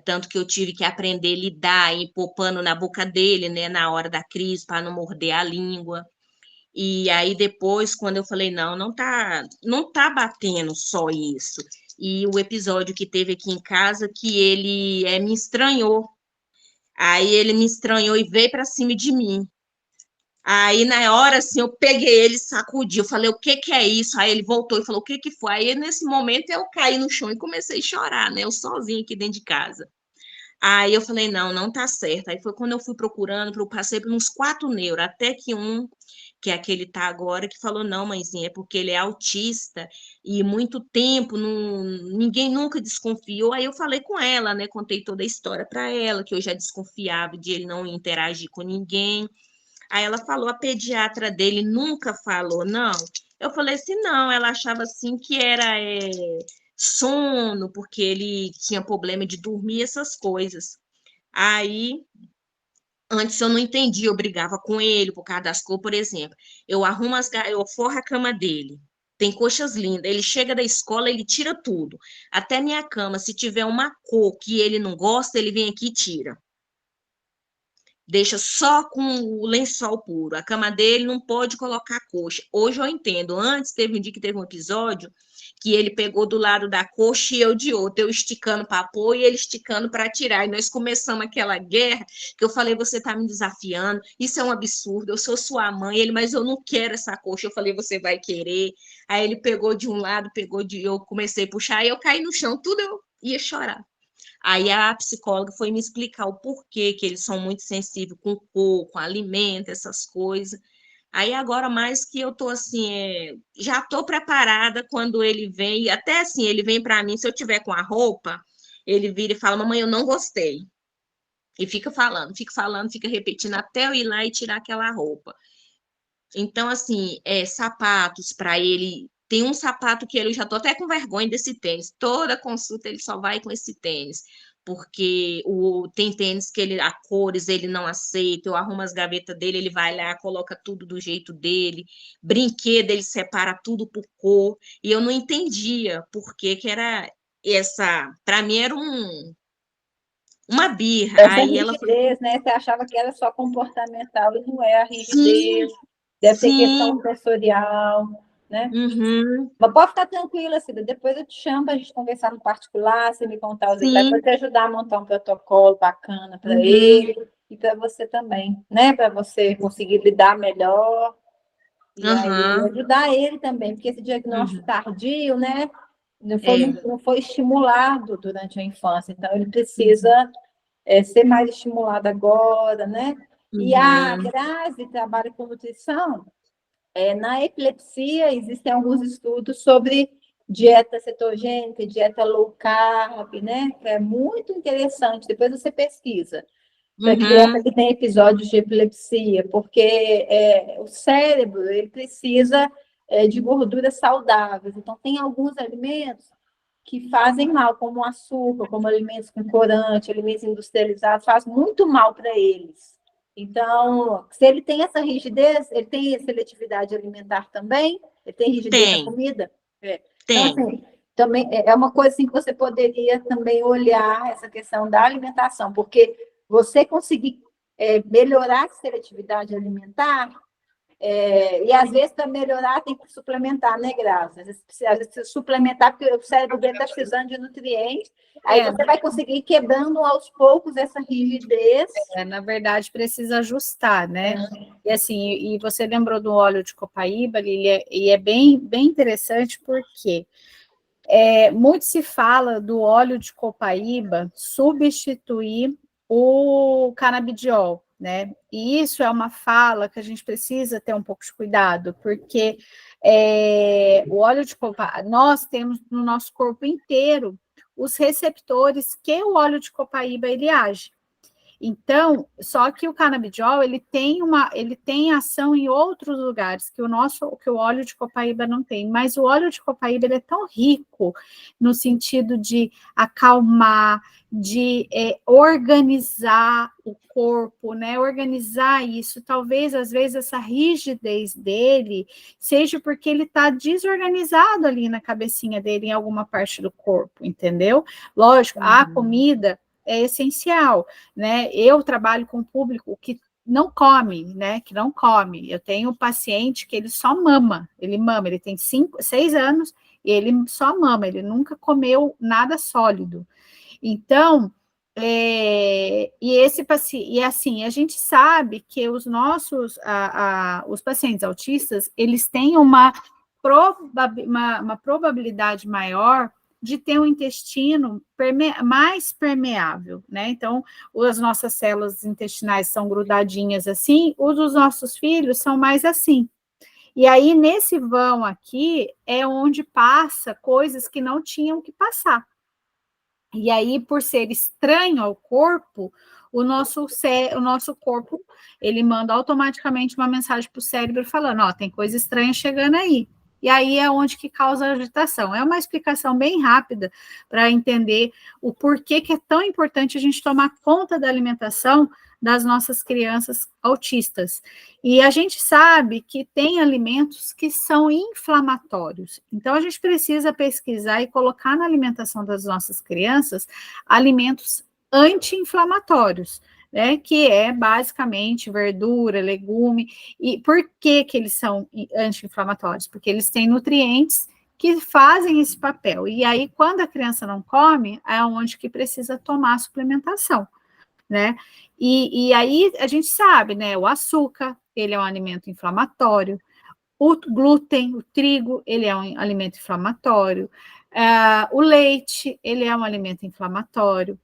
tanto que eu tive que aprender a lidar e pôr pano na boca dele, né, na hora da crise, para não morder a língua. E aí depois, quando eu falei, não tá batendo só isso. E o episódio que teve aqui em casa, que ele me estranhou. Aí ele me estranhou e veio para cima de mim. Aí, na hora, assim, eu peguei ele, sacudi, eu falei, o que que é isso? Aí ele voltou e falou, o que que foi? Aí, nesse momento, eu caí no chão e comecei a chorar, né? Eu sozinha aqui dentro de casa. Aí eu falei, não tá certo. Aí foi quando eu fui procurando, eu passei por uns 4 neuros, até que que é aquele tá agora, que falou, não, mãezinha, é porque ele é autista e muito tempo, ninguém nunca desconfiou. Aí eu falei com ela, né? Contei toda a história para ela, que eu já desconfiava de ele não interagir com ninguém. Aí ela falou, a pediatra dele nunca falou, não. Eu falei assim, não, ela achava assim que era sono, porque ele tinha problema de dormir, essas coisas. Aí, antes eu não entendia, eu brigava com ele por causa das cores, por exemplo. Eu forro a cama dele. Tem coxas lindas. Ele chega da escola, ele tira tudo. Até minha cama, se tiver uma cor que ele não gosta, ele vem aqui e tira. Deixa só com o lençol puro. A cama dele não pode colocar coxa. Hoje eu entendo. Antes teve um dia que teve um episódio que ele pegou do lado da coxa e eu de outro. Eu esticando para pôr e ele esticando para tirar. E nós começamos aquela guerra que eu falei, você está me desafiando. Isso é um absurdo. Eu sou sua mãe. Ele, mas eu não quero essa coxa. Eu falei, você vai querer. Aí ele pegou de um lado, eu comecei a puxar e eu caí no chão. Tudo eu ia chorar. Aí a psicóloga foi me explicar o porquê que eles são muito sensíveis com cor, com alimento, essas coisas. Aí agora mais que eu tô assim, já tô preparada quando ele vem, até assim, ele vem para mim, se eu tiver com a roupa, ele vira e fala, mamãe, eu não gostei. E fica falando, fica repetindo até eu ir lá e tirar aquela roupa. Então, assim, sapatos para ele. Tem um sapato que eu já tô até com vergonha desse tênis. Toda consulta ele só vai com esse tênis. Porque tem tênis que a cores ele não aceita. Eu arrumo as gavetas dele, ele vai lá, coloca tudo do jeito dele. Brinquedo, ele separa tudo por cor. E eu não entendia por que era essa. Para mim era uma birra. Essa Aí ela foi. rigidez, né? Você achava que era só comportamental e não é a Sim, rigidez. Deve ter sim. questão sensorial, né? Uhum, Mas pode ficar tranquila, Cida. Depois eu te chamo para a gente conversar no particular, você me contar os detalhes, sim. para te ajudar a montar um protocolo bacana para Uhum, ele e para você também, né? Para você conseguir lidar melhor e aí aham. ajudar ele também, porque esse diagnóstico Uhum. tardio, né? É. Não foi estimulado durante a infância, então ele precisa ser mais estimulado agora, né? E a Uhum. Grazi trabalha com nutrição. Na epilepsia, existem alguns estudos sobre dieta cetogênica, dieta low carb, né? Que é muito interessante. Depois você pesquisa para criança Uhum. que tem episódios de epilepsia, porque o cérebro ele precisa de gorduras saudáveis. Então, tem alguns alimentos que fazem mal, como o açúcar, como alimentos com corante, alimentos industrializados, faz muito mal para eles. Então, se ele tem essa rigidez, ele tem seletividade alimentar também, ele tem rigidez na Tem, comida. Então, tem. assim, também é uma coisa assim que você poderia também olhar essa questão da alimentação, porque você conseguir melhorar a seletividade alimentar, e às vezes para melhorar tem que suplementar, né, Graça? Às vezes precisa suplementar, porque o cérebro dele está precisando de nutrientes, aí você vai conseguir ir quebrando aos poucos essa rigidez. Na verdade, precisa ajustar, né? E assim, e você lembrou do óleo de copaíba, e é bem, bem interessante porque muito se fala do óleo de copaíba substituir o canabidiol, né? E isso é uma fala que a gente precisa ter um pouco de cuidado, porque o óleo de copaíba, nós temos no nosso corpo inteiro os receptores que o óleo de copaíba ele age. Então, só que o canabidiol ele tem ação em outros lugares que o óleo de copaíba não tem, mas o óleo de copaíba ele é tão rico no sentido de acalmar, de organizar o corpo, né? Organizar isso. Talvez às vezes essa rigidez dele seja porque ele está desorganizado ali na cabecinha dele em alguma parte do corpo, entendeu? Lógico, a comida é essencial, né? Eu trabalho com público que não come, né? Que não come. Eu tenho um paciente que ele só mama, ele tem 6 anos e ele só mama, ele nunca comeu nada sólido. Então, e assim, a gente sabe que os nossos, os pacientes autistas, eles têm uma probabilidade maior de ter um intestino mais permeável, né? Então, as nossas células intestinais são grudadinhas assim, os dos nossos filhos são mais assim. E aí, nesse vão aqui, é onde passa coisas que não tinham que passar. E aí, por ser estranho ao corpo, o nosso corpo, ele manda automaticamente uma mensagem para o cérebro falando, ó, tem coisa estranha chegando aí. E aí é onde que causa a agitação. É uma explicação bem rápida para entender o porquê que é tão importante a gente tomar conta da alimentação das nossas crianças autistas. E a gente sabe que tem alimentos que são inflamatórios. Então, a gente precisa pesquisar e colocar na alimentação das nossas crianças alimentos anti-inflamatórios, né, que é basicamente verdura, legume. E por que eles são anti-inflamatórios? Porque eles têm nutrientes que fazem esse papel. E aí, quando a criança não come, é onde que precisa tomar a suplementação, né? E aí a gente sabe, né? O açúcar, ele é um alimento inflamatório. O glúten, o trigo, ele é um alimento inflamatório. O leite, ele é um alimento inflamatório.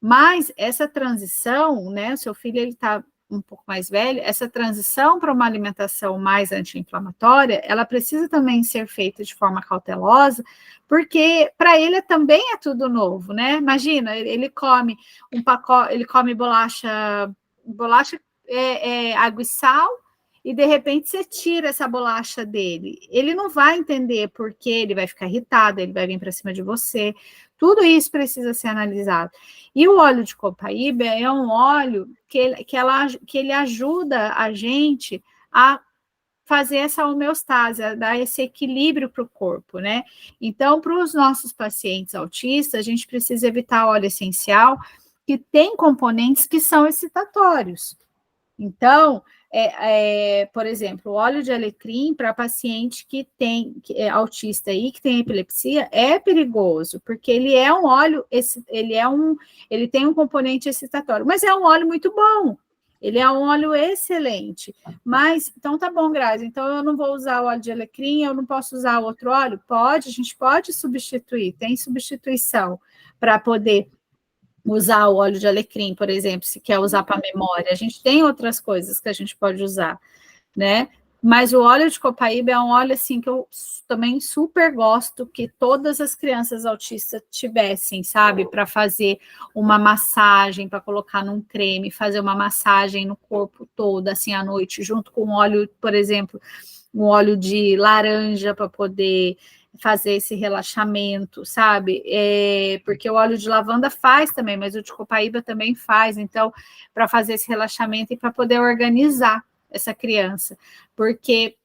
Mas essa transição, né, o seu filho ele está um pouco mais velho, essa transição para uma alimentação mais anti-inflamatória, ela precisa também ser feita de forma cautelosa, porque para ele também é tudo novo, né? Imagina, ele come um pacote, ele come bolacha água e sal, e de repente você tira essa bolacha dele. Ele não vai entender por que ele vai ficar irritado, ele vai vir para cima de você. Tudo isso precisa ser analisado. E o óleo de copaíba é um óleo que ele ajuda a gente a fazer essa homeostase, a dar esse equilíbrio para o corpo, né? Então, para os nossos pacientes autistas, a gente precisa evitar óleo essencial que tem componentes que são excitatórios. Então, por exemplo, o óleo de alecrim para paciente que é autista e que tem epilepsia é perigoso, porque ele é um óleo, ele tem um componente excitatório, mas é um óleo muito bom. Ele é um óleo excelente. Mas, então tá bom, Grazi, então eu não vou usar o óleo de alecrim, eu não posso usar outro óleo? Pode, a gente pode substituir, tem substituição para poder usar o óleo de alecrim, por exemplo, se quer usar para memória. A gente tem outras coisas que a gente pode usar, né? Mas o óleo de copaíba é um óleo, assim, que eu também super gosto que todas as crianças autistas tivessem, sabe? Para fazer uma massagem, para colocar num creme, fazer uma massagem no corpo todo, assim, à noite, junto com óleo, por exemplo, um óleo de laranja para poder fazer esse relaxamento, sabe? Porque o óleo de lavanda faz também, mas o de copaíba também faz, então, para fazer esse relaxamento e para poder organizar essa criança, porque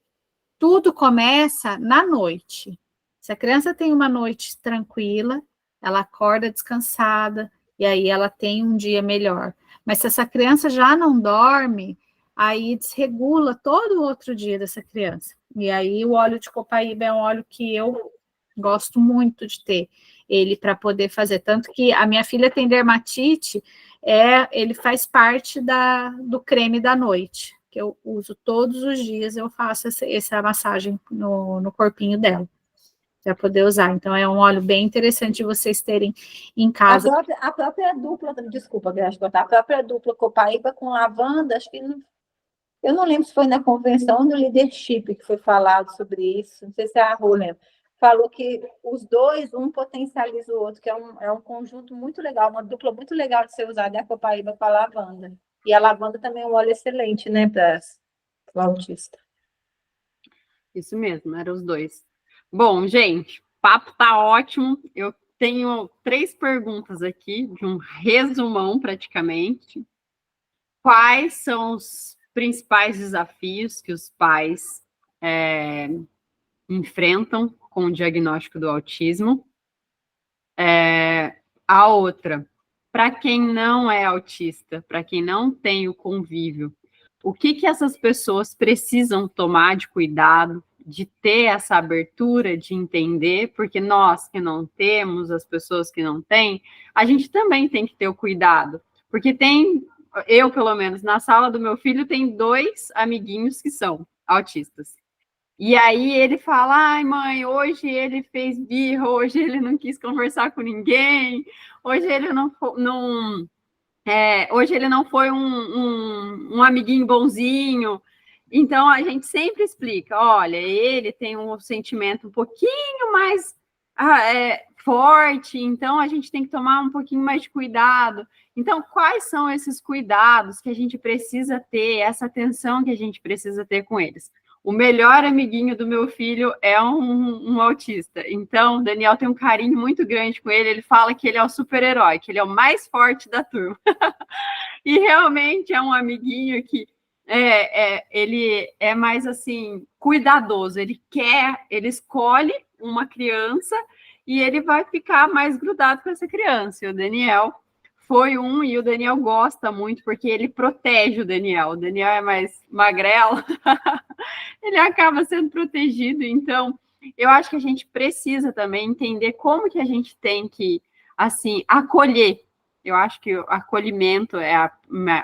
tudo começa na noite, Se a criança tem uma noite tranquila, ela acorda descansada, e aí ela tem um dia melhor. Mas se essa criança já não dorme, aí desregula todo o outro dia dessa criança. E aí o óleo de copaíba é um óleo que eu gosto muito de ter ele para poder fazer. Tanto que a minha filha tem dermatite, ele faz parte do creme da noite, que eu uso todos os dias, eu faço essa massagem no corpinho dela, para poder usar. Então, é um óleo bem interessante de vocês terem em casa. A própria dupla, desculpa, Graça, a própria dupla copaíba com lavanda, acho que eu não lembro se foi na convenção do leadership que foi falado sobre isso, não sei se a Rô lembra. Falou que os dois, um potencializa o outro, que é um conjunto muito legal, uma dupla muito legal de ser usada, é a copaíba com a lavanda. E a lavanda também é um óleo excelente, né, para o autista. Isso mesmo, eram os dois. Bom, gente, o papo tá ótimo. Eu tenho 3 perguntas aqui, de um resumão praticamente. Quais são os principais desafios que os pais enfrentam com o diagnóstico do autismo? A outra, para quem não é autista, para quem não tem o convívio, o que essas pessoas precisam tomar de cuidado, de ter essa abertura, de entender, porque nós que não temos, as pessoas que não têm, a gente também tem que ter o cuidado, porque eu pelo menos, na sala do meu filho, tem 2 amiguinhos que são autistas. E aí ele fala, ai mãe, hoje ele fez birra, hoje ele não quis conversar com ninguém, hoje ele hoje ele não foi um amiguinho bonzinho. Então, a gente sempre explica, olha, ele tem um sentimento um pouquinho mais forte, então a gente tem que tomar um pouquinho mais de cuidado. Então, quais são esses cuidados que a gente precisa ter, essa atenção que a gente precisa ter com eles? O melhor amiguinho do meu filho é um autista. Então, o Daniel tem um carinho muito grande com ele. Ele fala que ele é o super-herói, que ele é o mais forte da turma. E realmente é um amiguinho que ele é mais assim, cuidadoso. Ele escolhe uma criança e ele vai ficar mais grudado com essa criança. E o Daniel foi e o Daniel gosta muito, porque ele protege o Daniel. O Daniel é mais magrelo, ele acaba sendo protegido. Então, eu acho que a gente precisa também entender como que a gente tem que, assim, acolher. Eu acho que o acolhimento é a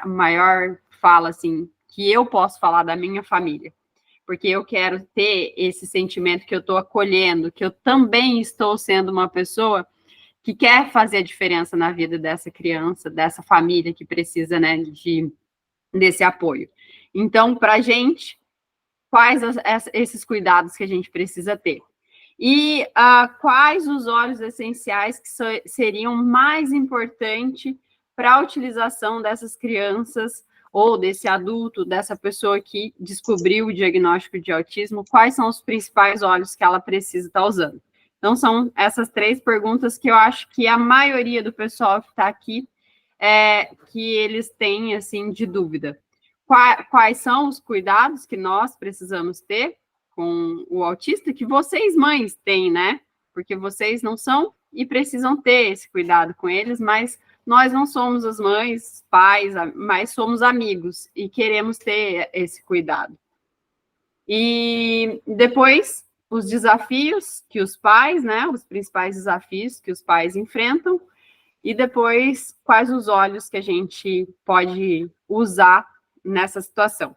maior fala, assim, que eu posso falar da minha família. Porque eu quero ter esse sentimento que eu estou acolhendo, que eu também estou sendo uma pessoa que quer fazer a diferença na vida dessa criança, dessa família que precisa, né, desse apoio. Então, para a gente, quais esses cuidados que a gente precisa ter? E quais os óleos essenciais que seriam mais importantes para a utilização dessas crianças ou desse adulto, dessa pessoa que descobriu o diagnóstico de autismo, quais são os principais óleos que ela precisa estar usando? Então, são essas 3 perguntas que eu acho que a maioria do pessoal que está aqui, que eles têm, assim, de dúvida. Quais são os cuidados que nós precisamos ter com o autista, que vocês, mães, têm, né? Porque vocês não são e precisam ter esse cuidado com eles, mas nós não somos as mães, pais, mas somos amigos e queremos ter esse cuidado. E depois, os desafios que os pais, né, os principais desafios que os pais enfrentam, e depois, quais os óleos que a gente pode usar nessa situação.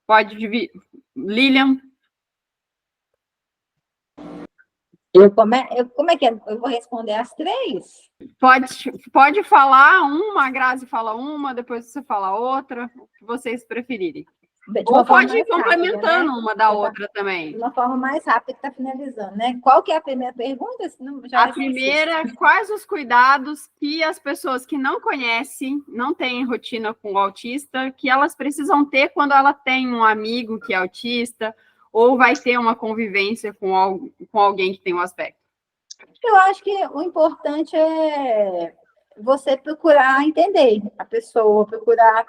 Pode dividir. Lilian? Como é que é? Eu vou responder as 3? Pode falar uma, a Grazi fala uma, depois você fala outra, o que vocês preferirem. Ou pode ir complementando rápida, né? Uma da outra também. De uma forma mais rápida que está finalizando, né? Qual que é a primeira pergunta? A primeira, quais os cuidados que as pessoas que não conhecem, não têm rotina com o autista, que elas precisam ter quando ela tem um amigo que é autista, ou vai ter uma convivência com alguém que tem um aspecto? Eu acho que o importante é você procurar entender a pessoa, procurar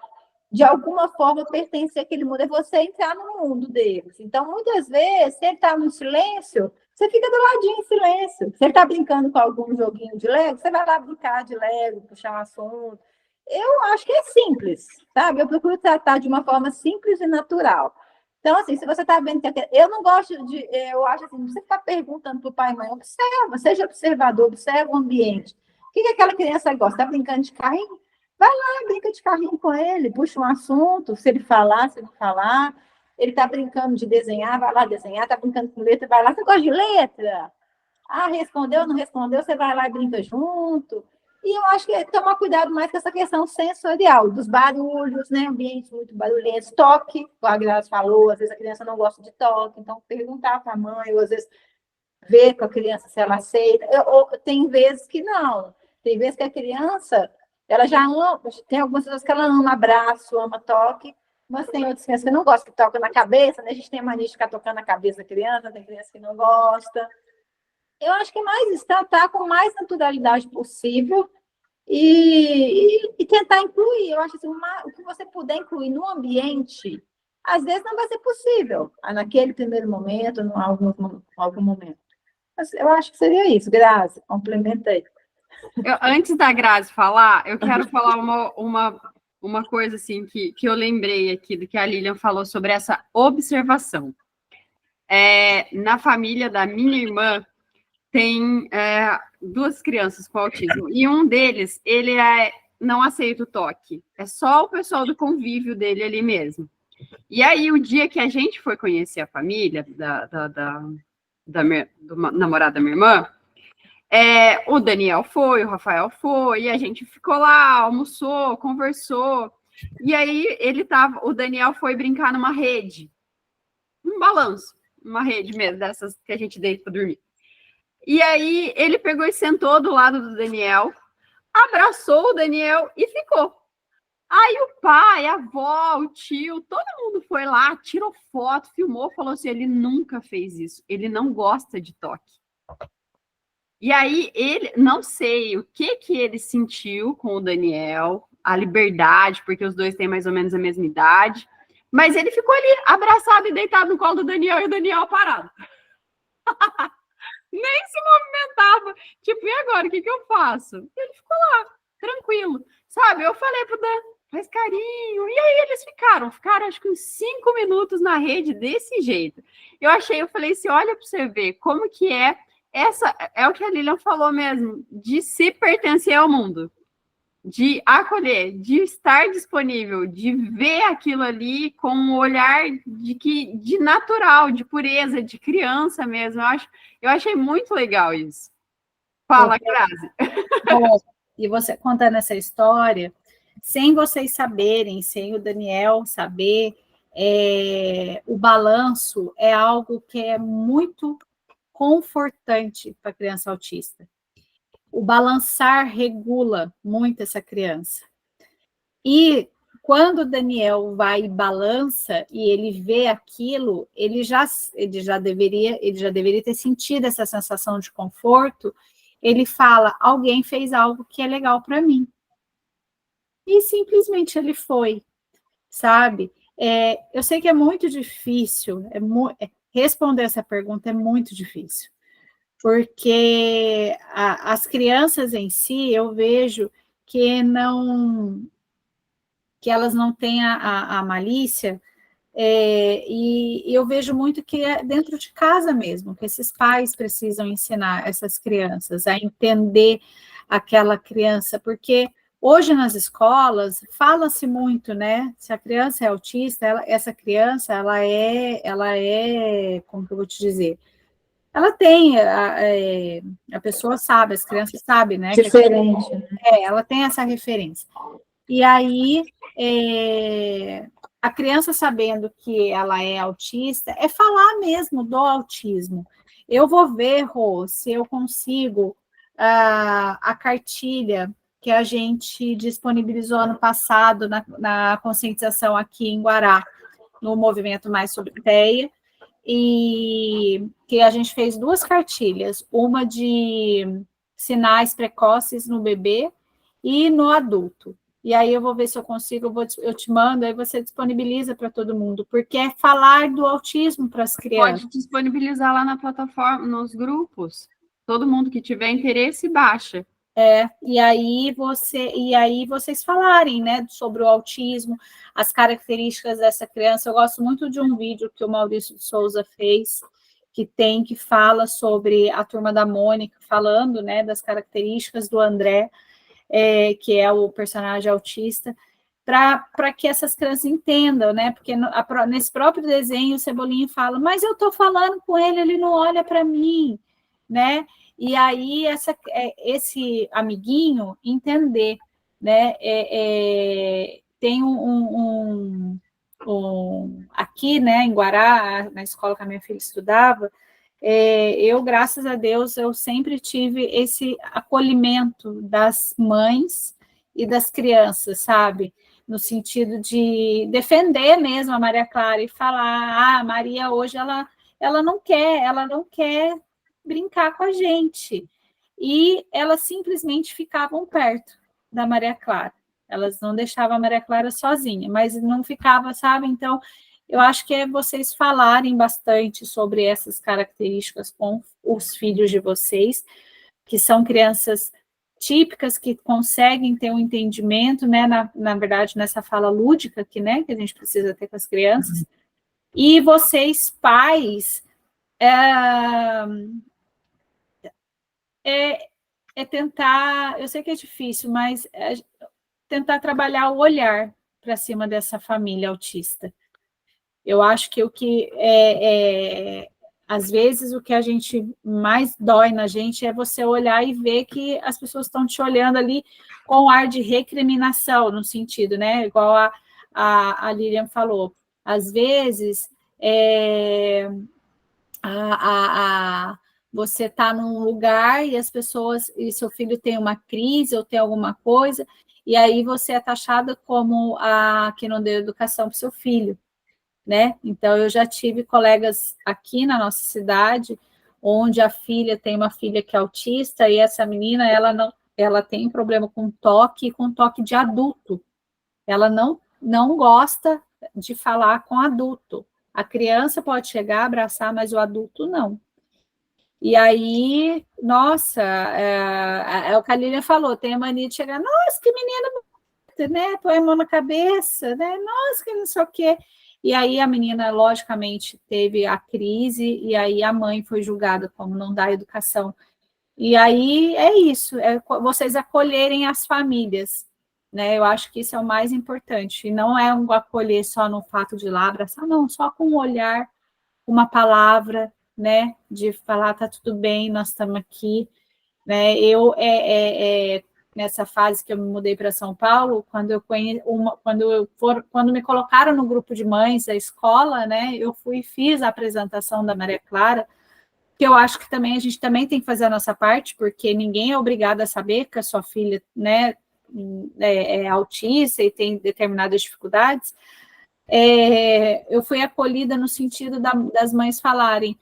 de alguma forma pertencer àquele mundo, é você entrar no mundo deles. Então, muitas vezes, se ele está no silêncio, você fica do ladinho em silêncio. Se ele está brincando com algum joguinho de Lego, você vai lá brincar de Lego, puxar um assunto. Eu acho que é simples, sabe? Eu procuro tratar de uma forma simples e natural. Então, assim, se você está vendo que... Eu não gosto de... Eu acho assim, você ficar perguntando para o pai e mãe, observa, seja observador, observa o ambiente. O que aquela criança gosta? Está brincando de carrinho? Vai lá, brinca de carrinho com ele, puxa um assunto, se ele falar, se ele falar. Ele está brincando de desenhar, vai lá desenhar, está brincando com letra, vai lá. Você gosta de letra? Ah, respondeu, não respondeu, você vai lá e brinca junto. E eu acho que é tomar cuidado mais com essa questão sensorial, dos barulhos, né? Ambientes muito barulhentos, toque, como a Grazi falou, às vezes a criança não gosta de toque, então perguntar para a mãe, ou às vezes ver com a criança se ela aceita. Tem vezes que não. Tem vezes que a criança, ela já ama, tem algumas pessoas que ela ama abraço, ama toque, mas tem outras crianças que não gostam que toca na cabeça, né? A gente tem a mania de ficar tocando na cabeça da criança, tem criança que não gosta. Eu acho que é mais tratar com mais naturalidade possível e tentar incluir. Eu acho assim, o que você puder incluir no ambiente, às vezes não vai ser possível, naquele primeiro momento, em algum momento. Mas eu acho que seria isso. Grazi, complementa aí. Antes da Grazi falar, eu quero falar uma coisa assim que eu lembrei aqui do que a Lilian falou sobre essa observação. Na família da minha irmã, tem duas crianças com autismo, e um deles, ele não aceita o toque, é só o pessoal do convívio dele ali mesmo. E aí, o dia que a gente foi conhecer a família do namorado da minha irmã, o Daniel foi, o Rafael foi, e a gente ficou lá, almoçou, conversou, e aí o Daniel foi brincar numa rede, um balanço, uma rede mesmo, dessas que a gente deita para dormir. E aí ele pegou e sentou do lado do Daniel, abraçou o Daniel e ficou. Aí o pai, a avó, o tio, todo mundo foi lá, tirou foto, filmou, falou assim, ele nunca fez isso, ele não gosta de toque. E aí ele, não sei o que ele sentiu com o Daniel, a liberdade, porque os dois têm mais ou menos a mesma idade, mas ele ficou ali abraçado e deitado no colo do Daniel e o Daniel parado. Nem se movimentava. Tipo, e agora? O que eu faço? Ele ficou lá, tranquilo. Sabe? Eu falei pro Dan, faz carinho. E aí eles ficaram acho que uns 5 minutos na rede desse jeito. Eu falei assim, olha para você ver como que é o que a Lilian falou mesmo, de se pertencer ao mundo, de acolher, de estar disponível, de ver aquilo ali com um olhar de natural, de pureza, de criança mesmo. Eu achei muito legal isso. Fala, Grazi. E você contando essa história, sem vocês saberem, sem o Daniel saber, o balanço é algo que é muito confortante para a criança autista. O balançar regula muito essa criança. E quando o Daniel vai e balança e ele vê aquilo, ele já deveria ter sentido essa sensação de conforto. Ele fala, alguém fez algo que é legal para mim. E simplesmente ele foi, sabe? Eu sei que é muito difícil, responder essa pergunta é muito difícil, porque as crianças em si, eu vejo que elas não têm a malícia, e eu vejo muito que é dentro de casa mesmo, que esses pais precisam ensinar essas crianças a entender aquela criança, porque hoje nas escolas fala-se muito, né? Se a criança é autista, essa criança, ela é, como que eu vou te dizer? Ela tem, a pessoa sabe, as crianças sabem, né? Diferente. Ela tem essa referência. E aí, a criança sabendo que ela é autista, é falar mesmo do autismo. Eu vou ver, Rô, se eu consigo a cartilha que a gente disponibilizou ano passado na conscientização aqui em Guará, no Movimento Mais Sobre TEA, e que a gente fez 2 cartilhas, uma de sinais precoces no bebê e no adulto. e aí eu vou ver se eu consigo, eu te mando, aí você disponibiliza para todo mundo, porque é falar do autismo para as crianças. Pode disponibilizar lá na plataforma, nos grupos. Todo mundo que tiver interesse, baixa. E aí vocês falarem, né, sobre o autismo, as características dessa criança. Eu gosto muito de um vídeo que o Maurício de Souza fez, que fala sobre a Turma da Mônica, falando, né, das características do André, que é o personagem autista, para que essas crianças entendam, né? Porque nesse próprio desenho o Cebolinha fala, mas eu estou falando com ele, ele não olha para mim, né? E aí esse amiguinho entender, né? Tem aqui, né, em Guará, na escola que a minha filha estudava, eu, graças a Deus, eu sempre tive esse acolhimento das mães e das crianças, sabe? No sentido de defender mesmo a Maria Clara e falar, a Maria hoje ela não quer brincar com a gente. E elas simplesmente ficavam perto da Maria Clara. Elas não deixavam a Maria Clara sozinha, mas não ficava, sabe? Então, eu acho que é vocês falarem bastante sobre essas características com os filhos de vocês, que são crianças típicas, que conseguem ter um entendimento, né, na verdade, nessa fala lúdica que, né, que a gente precisa ter com as crianças. E vocês, pais, tentar, eu sei que é difícil, mas tentar trabalhar o olhar para cima dessa família autista. Eu acho que às vezes o que a gente mais dói na gente é você olhar e ver que as pessoas estão te olhando ali com ar de recriminação, no sentido, né? Igual a Lilian falou. Às vezes você está num lugar e as pessoas, e seu filho tem uma crise ou tem alguma coisa, e aí você é taxada como a que não deu educação para o seu filho, né? Então, eu já tive colegas aqui na nossa cidade, onde tem uma filha que é autista, e essa menina, ela tem problema com toque de adulto. Ela não gosta de falar com adulto. A criança pode chegar, abraçar, mas o adulto não. E aí, nossa, é o que a Lilian falou, tem a mania de chegar, nossa, que menina, né? Põe a mão na cabeça, né? Nossa, que não sei o quê. E aí a menina, logicamente, teve a crise, e aí a mãe foi julgada como não dá educação. E aí é isso, vocês acolherem as famílias, né? Eu acho que isso é o mais importante. E não é um acolher só no fato de ir lá abraçar, não, só com um olhar, uma palavra, né? De falar, tá tudo bem, nós estamos aqui, né? Nessa fase que eu me mudei para São Paulo, quando me colocaram no grupo de mães da escola, né? Eu fiz a apresentação da Maria Clara, que eu acho que também a gente também tem que fazer a nossa parte, porque ninguém é obrigado a saber que a sua filha, né, é autista e tem determinadas dificuldades. Eu fui acolhida no sentido das mães falarem,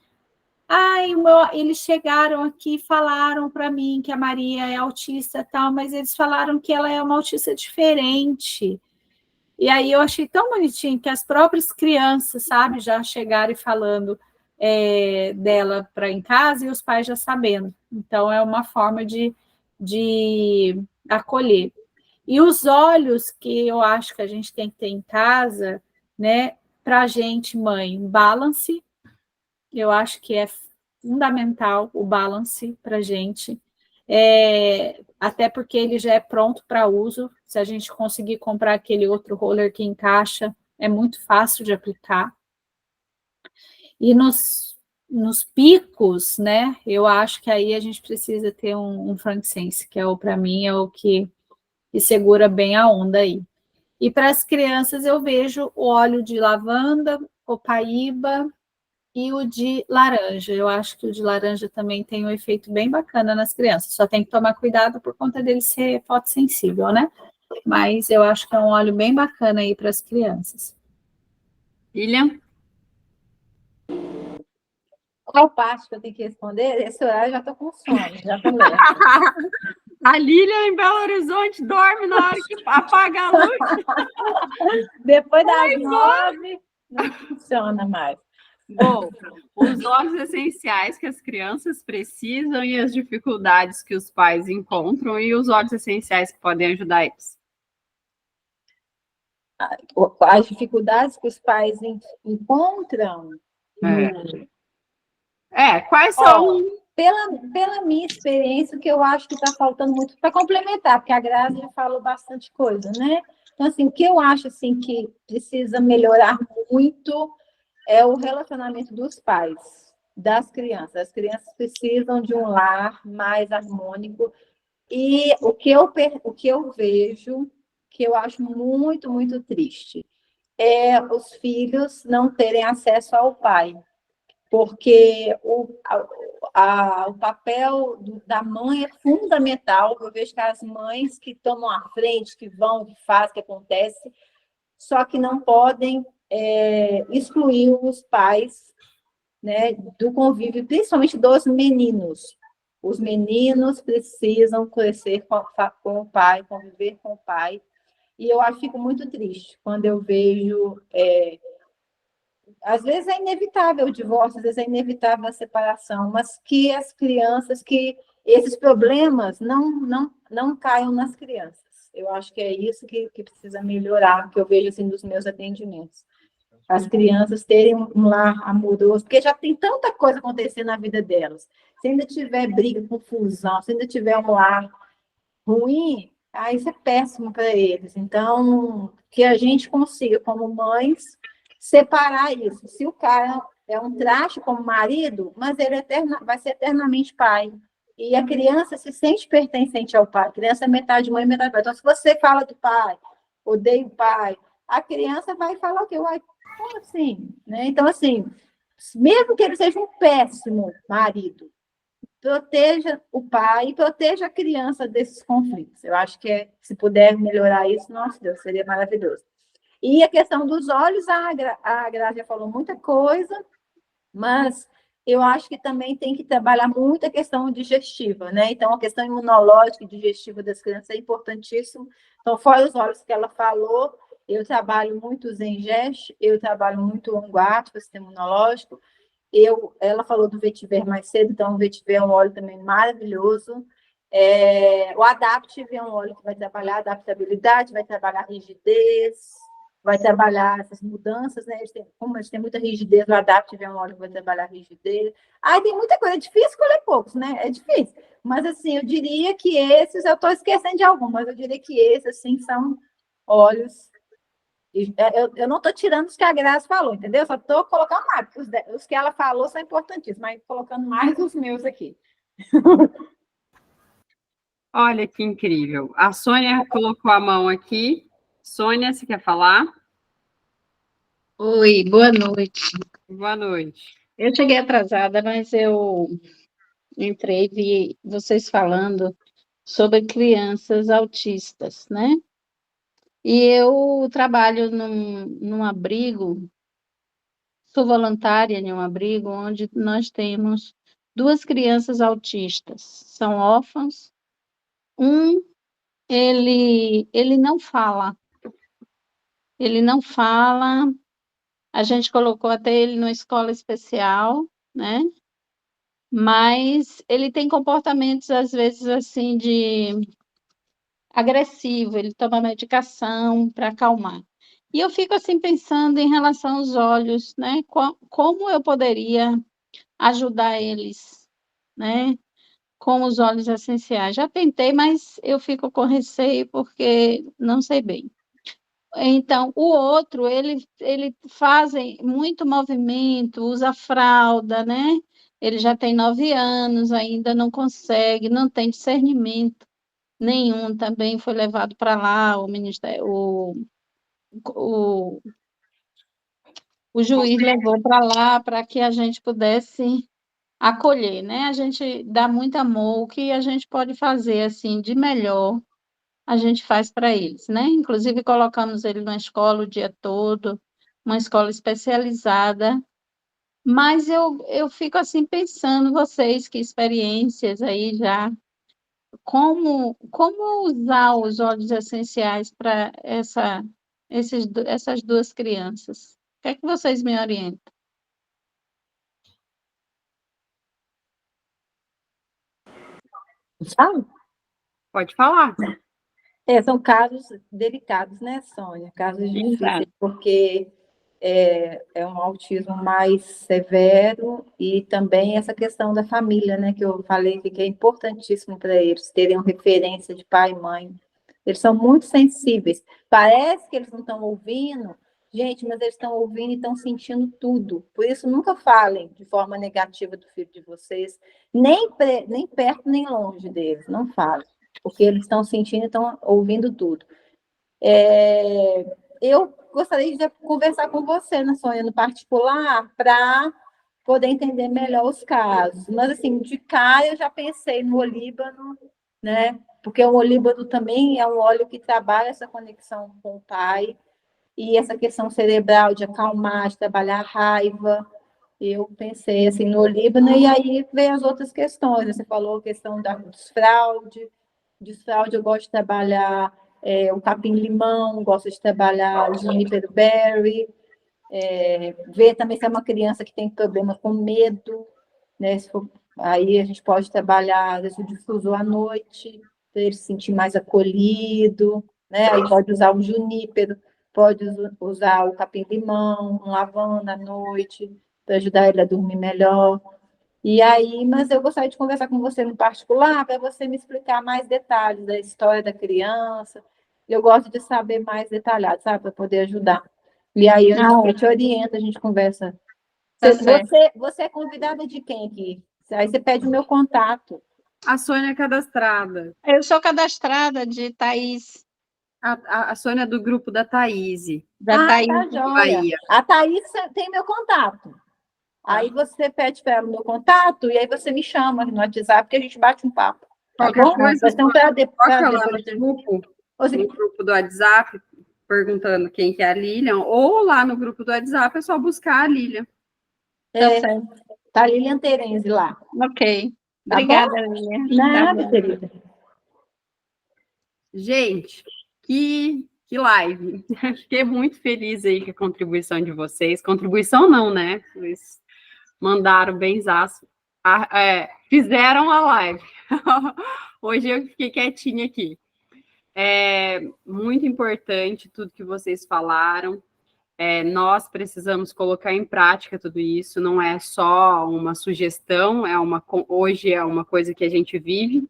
eles chegaram aqui e falaram para mim que a Maria é autista e tal, mas eles falaram que ela é uma autista diferente. E aí eu achei tão bonitinho que as próprias crianças, sabe, já chegaram e falando dela para em casa e os pais já sabendo. Então, é uma forma de acolher. E os olhos que eu acho que a gente tem que ter em casa, né, para a gente, mãe, balance. Eu acho que é fundamental o balance para a gente, até porque ele já é pronto para uso. Se a gente conseguir comprar aquele outro roller que encaixa, é muito fácil de aplicar. E nos picos, né, eu acho que aí a gente precisa ter um frankincense, que para mim, é o que segura bem a onda aí. E para as crianças eu vejo o óleo de lavanda, copaíba e o de laranja. Eu acho que o de laranja também tem um efeito bem bacana nas crianças. Só tem que tomar cuidado por conta dele ser fotossensível, né? Mas eu acho que é um óleo bem bacana aí para as crianças. William? Qual parte que eu tenho que responder? Esse horário eu já estou com sono, já estou lendo. A Lília em Belo Horizonte dorme na hora que apaga a luz. Depois das 9, não funciona mais. Bom, os óleos essenciais que as crianças precisam e as dificuldades que os pais encontram e os óleos essenciais que podem ajudar eles. As dificuldades que os pais encontram. Quais são? Pela minha experiência, o que eu acho que está faltando muito, para complementar, porque a Grazi já falou bastante coisa, né? Então, assim, o que eu acho assim, que precisa melhorar muito é o relacionamento dos pais, das crianças. As crianças precisam de um lar mais harmônico. E o que eu vejo, que eu acho muito, muito triste, é os filhos não terem acesso ao pai. Porque o papel da mãe é fundamental. Eu vejo que as mães que tomam a frente, que vão, que fazem, que acontece, só que não podem excluir os pais, né, do convívio, principalmente dos meninos. Os meninos precisam crescer com o pai, conviver com o pai. E eu fico muito triste quando eu vejo... às vezes é inevitável o divórcio, às vezes é inevitável a separação, mas que as crianças, que esses problemas não caiam nas crianças. Eu acho que é isso que precisa melhorar, que eu vejo assim dos meus atendimentos. As crianças terem um lar amoroso, porque já tem tanta coisa acontecendo na vida delas. Se ainda tiver briga, confusão, se ainda tiver um lar ruim, isso é péssimo para eles. Então, que a gente consiga, como mães, separar isso. Se o cara é um traste como marido, mas ele vai ser eternamente pai. E a criança se sente pertencente ao pai. A criança é metade mãe, metade pai. Então, se você fala do pai, odeia o pai, a criança vai falar o quê? Como assim? Né? Então, assim, mesmo que ele seja um péssimo marido, proteja o pai e proteja a criança desses conflitos. Eu acho que se puder melhorar isso, nossa Deus, seria maravilhoso. E a questão dos olhos, a Grazi já falou muita coisa, mas eu acho que também tem que trabalhar muito a questão digestiva, né? Então, a questão imunológica e digestiva das crianças é importantíssimo. Então, fora os olhos que ela falou, eu trabalho muito o Zengest, eu trabalho muito o Onguato, o sistema imunológico. Ela falou do vetiver mais cedo, então o vetiver é um óleo também maravilhoso. O Adaptive é um óleo que vai trabalhar a adaptabilidade, vai trabalhar a rigidez, vai trabalhar essas mudanças, né? Como a gente tem muita rigidez, o Adaptive é um óleo que vai trabalhar a rigidez. Tem muita coisa, é difícil escolher poucos, né? É difícil. Mas, assim, eu diria que esses, eu estou esquecendo de alguns, mas eu diria que esses, assim, são óleos. Eu não estou tirando os que a Graça falou, entendeu? Eu só estou colocando mais, porque os que ela falou são importantíssimos, mas colocando mais os meus aqui. Olha que incrível. A Sônia colocou a mão aqui. Sônia, você quer falar? Oi, boa noite. Boa noite. Eu cheguei atrasada, mas eu entrei e vi vocês falando sobre crianças autistas, né? E eu trabalho num abrigo, sou voluntária em um abrigo onde nós temos 2 crianças autistas, são órfãos. Um, ele não fala, a gente colocou até ele numa escola especial, né? Mas ele tem comportamentos, às vezes, assim, de agressivo, ele toma medicação para acalmar. E eu fico, assim, pensando em relação aos olhos, né? Como eu poderia ajudar eles, né? Com os óleos essenciais. Já tentei, mas eu fico com receio porque não sei bem. Então, o outro, ele faz muito movimento, usa fralda, né? Ele já tem 9 anos, ainda não consegue, não tem discernimento nenhum. Também foi levado para lá, o, o juiz levou para lá para que a gente pudesse acolher, né? A gente dá muito amor, o que a gente pode fazer assim de melhor a gente faz para eles, né? Inclusive, colocamos ele na escola o dia todo, uma escola especializada, mas eu fico assim pensando, vocês, que experiências aí já como usar os óleos essenciais para essas duas crianças? O que é que vocês me orientam? Sabe? Pode falar. São casos delicados, né, Sônia? Casos difíceis, Exato. porque é um autismo mais severo e também essa questão da família, né, que eu falei que é importantíssimo para eles terem uma referência de pai e mãe. Eles são muito sensíveis. Parece que eles não estão ouvindo, gente, mas eles estão ouvindo e estão sentindo tudo. Por isso, nunca falem de forma negativa do filho de vocês, nem perto nem longe deles, não falem, porque eles estão sentindo e estão ouvindo tudo. Eu gostaria de conversar com você, né, Sônia, no particular, para poder entender melhor os casos. Mas, assim, de cara, eu já pensei no olíbano, né? Porque o olíbano também é um óleo que trabalha essa conexão com o pai e essa questão cerebral de acalmar, de trabalhar a raiva. Eu pensei, assim, no olíbano e aí veio as outras questões. Você falou a questão da desfraude. Desfraude, eu gosto de trabalhar o capim-limão, gosto de trabalhar o juniper berry, ver também se é uma criança que tem problema com medo, né? Aí a gente pode trabalhar, às vezes, o difusor à noite, para ele se sentir mais acolhido, né? Aí pode usar o junípero, pode usar o capim-limão, um lavanda à noite, para ajudar ele a dormir melhor. E aí, mas eu gostaria de conversar com você no particular para você me explicar mais detalhes da história da criança. Eu gosto de saber mais detalhado, sabe, para poder ajudar. E aí eu te oriento, a gente conversa. Tá certo. Você é convidada de quem aqui? Aí você pede o meu contato. A Sônia é cadastrada. Eu sou cadastrada de Thaís, A Sônia é do grupo da Thaís, da Thaís. Tá joia. Bahia. A Thaís tem meu contato. Aí você pede para ela o meu contato e aí você me chama no WhatsApp que a gente bate um papo. Tá Qualquer bom? coisa, Vai ser um prazer coloca lá depois de... no grupo do WhatsApp, perguntando quem que é a Lilian, ou lá no grupo do WhatsApp é só buscar a Lilian. Tá certo. Tá Lilian Terenzi lá. Ok. Tá Obrigada, bom? Lilian. Nada, Tá bom. querida. Gente, que live. Fiquei muito feliz aí com a contribuição de vocês. Contribuição não, né? Vocês mandaram benzaço. Fizeram a live. Hoje eu fiquei quietinha aqui. É muito importante tudo que vocês falaram. Nós precisamos colocar em prática tudo isso. Não é só uma sugestão, hoje é uma coisa que a gente vive.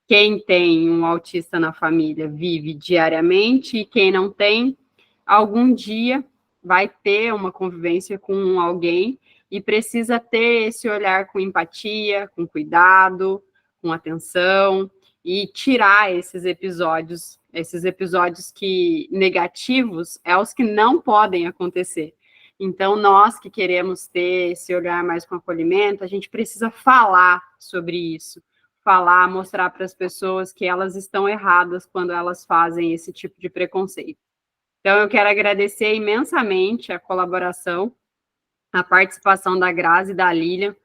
Quem tem um autista na família vive diariamente, e quem não tem, algum dia vai ter uma convivência com alguém e precisa ter esse olhar com empatia, com cuidado, com atenção, e tirar esses episódios que negativos é os que não podem acontecer. Então, nós que queremos ter esse olhar mais com acolhimento, a gente precisa falar sobre isso, falar, mostrar para as pessoas que elas estão erradas quando elas fazem esse tipo de preconceito. Então, eu quero agradecer imensamente a colaboração, a participação da Grazi e da Lilian,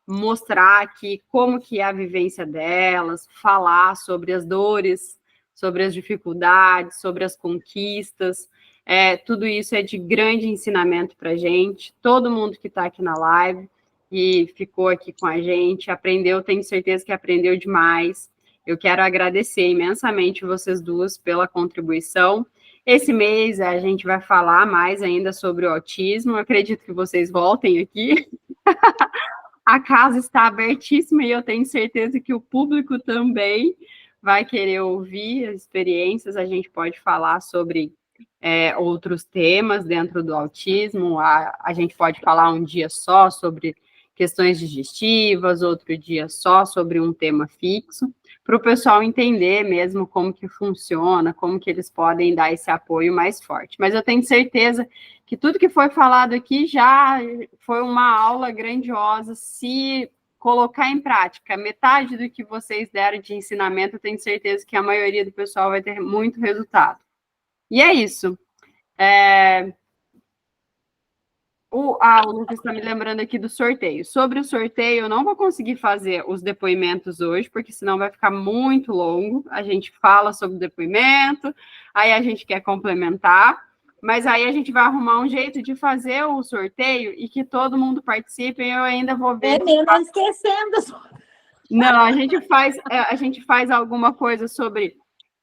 mostrar aqui como que é a vivência delas, falar sobre as dores, sobre as dificuldades, sobre as conquistas. Tudo isso é de grande ensinamento para a gente. Todo mundo que está aqui na live e ficou aqui com a gente, aprendeu, tenho certeza que aprendeu demais. Eu quero agradecer imensamente vocês duas pela contribuição. Esse mês a gente vai falar mais ainda sobre o autismo. Eu acredito que vocês voltem aqui. A casa está abertíssima e eu tenho certeza que o público também vai querer ouvir as experiências. A gente pode falar sobre outros temas dentro do autismo. A gente pode falar um dia só sobre questões digestivas, outro dia só sobre um tema fixo, para o pessoal entender mesmo como que funciona, como que eles podem dar esse apoio mais forte. Mas eu tenho certeza que tudo que foi falado aqui já foi uma aula grandiosa. Se colocar em prática metade do que vocês deram de ensinamento, eu tenho certeza que a maioria do pessoal vai ter muito resultado. E é isso. O Lucas está me lembrando aqui do sorteio. Sobre o sorteio, eu não vou conseguir fazer os depoimentos hoje, porque senão vai ficar muito longo. A gente fala sobre o depoimento, aí a gente quer complementar, mas aí a gente vai arrumar um jeito de fazer o sorteio e que todo mundo participe, e eu ainda vou ver. Não esquecendo. Não, a gente faz alguma coisa sobre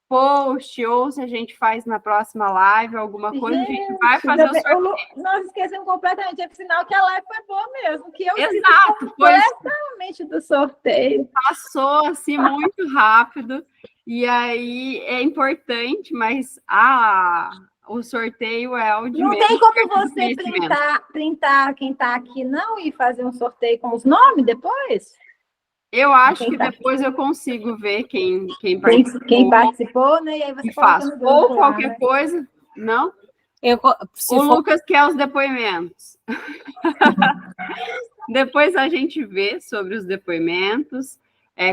post, ou se a gente faz na próxima live alguma coisa, Gente, a gente vai fazer o sorteio. Nós esquecemos completamente, afinal, que a live foi boa mesmo, que eu Exato, completamente do sorteio. Passou assim muito rápido, e aí é importante, mas o sorteio é o de Não mesmo, tem como você printar quem está aqui, não, e fazer um sorteio com os nomes depois? Eu acho que depois eu consigo ver quem participou. Quem participou, né? E aí você faço. Ou qualquer né? coisa, não? O Lucas quer os depoimentos. Depois a gente vê sobre os depoimentos,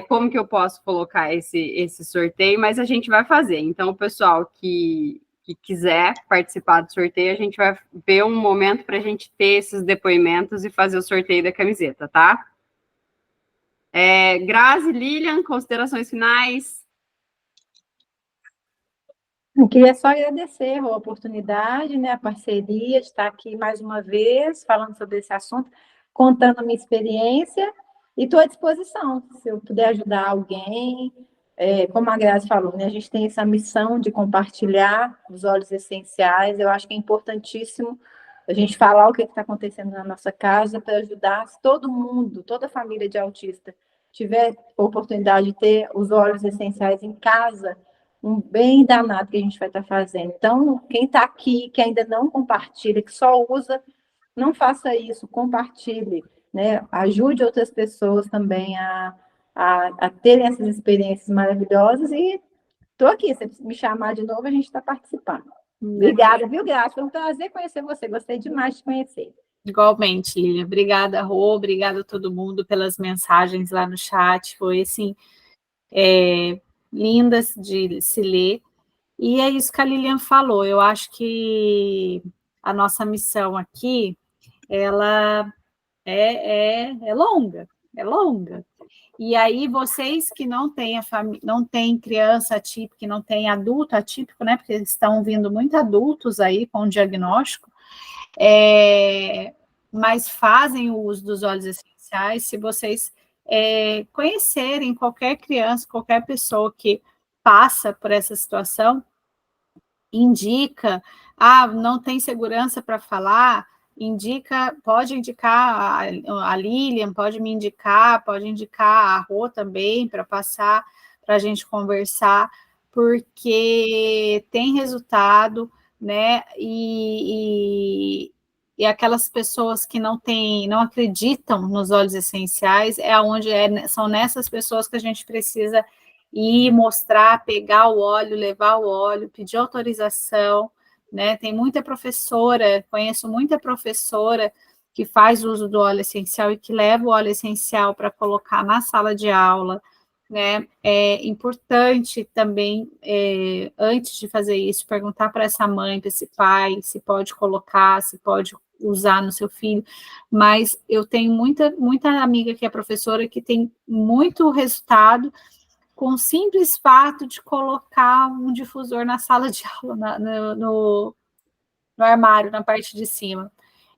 como que eu posso colocar esse sorteio, mas a gente vai fazer. Então, o pessoal que quiser participar do sorteio, a gente vai ver um momento para a gente ter esses depoimentos e fazer o sorteio da camiseta, tá? Grazi, Lilian, considerações finais? Eu queria só agradecer a oportunidade, né, a parceria de estar aqui mais uma vez, falando sobre esse assunto, contando a minha experiência, e estou à disposição, se eu puder ajudar alguém. Como a Grazi falou, né, a gente tem essa missão de compartilhar os óleos essenciais. Eu acho que é importantíssimo a gente falar o que está acontecendo na nossa casa para ajudar. Se todo mundo, toda a família de autista tiver oportunidade de ter os óleos essenciais em casa, um bem danado que a gente vai estar fazendo. Então, quem está aqui, que ainda não compartilha, que só usa, não faça isso, compartilhe, né? Ajude outras pessoas também a terem essas experiências maravilhosas, e estou aqui, se me chamar de novo, a gente está participando. Obrigada, viu, Graça? Foi um prazer conhecer você, gostei demais de conhecer. Igualmente, Lilian. Obrigada, Rô, obrigada a todo mundo pelas mensagens lá no chat, foi assim, lindas de se ler, e é isso que a Lilian falou. Eu acho que a nossa missão aqui, ela é longa, e aí vocês que não têm não têm criança atípica, que não têm adulto atípico, né, porque estão vindo muitos adultos aí com diagnóstico, mas fazem o uso dos óleos essenciais. Se vocês conhecerem qualquer criança, qualquer pessoa que passa por essa situação, indica, não tem segurança para falar, pode indicar a Lilian, pode me indicar, pode indicar a Rô também para passar, para a gente conversar, porque tem resultado, né? E aquelas pessoas que não acreditam nos óleos essenciais, são nessas pessoas que a gente precisa ir mostrar, pegar o óleo, levar o óleo, pedir autorização, né? Tem muita professora, conheço muita professora que faz uso do óleo essencial e que leva o óleo essencial para colocar na sala de aula, né? É importante também, antes de fazer isso, perguntar para essa mãe, para esse pai, se pode colocar, se pode usar no seu filho. Mas eu tenho muita amiga que é professora que tem muito resultado com o simples fato de colocar um difusor na sala de aula, no armário, na parte de cima.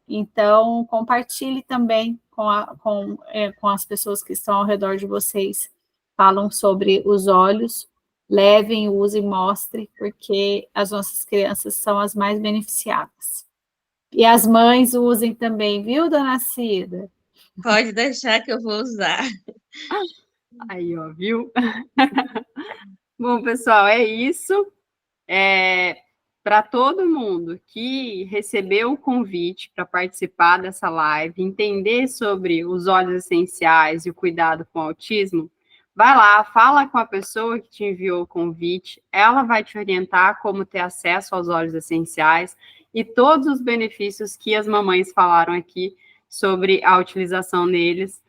Então, compartilhe também com as pessoas que estão ao redor de vocês. Falam sobre os óleos, levem, usem, mostrem, porque as nossas crianças são as mais beneficiadas. E as mães usem também, viu, dona Cida? Pode deixar que eu vou usar. Aí, ó, viu? Bom, pessoal, é isso. Para todo mundo que recebeu o convite para participar dessa live, entender sobre os óleos essenciais e o cuidado com o autismo, vai lá, fala com a pessoa que te enviou o convite, ela vai te orientar como ter acesso aos óleos essenciais e todos os benefícios que as mamães falaram aqui sobre a utilização deles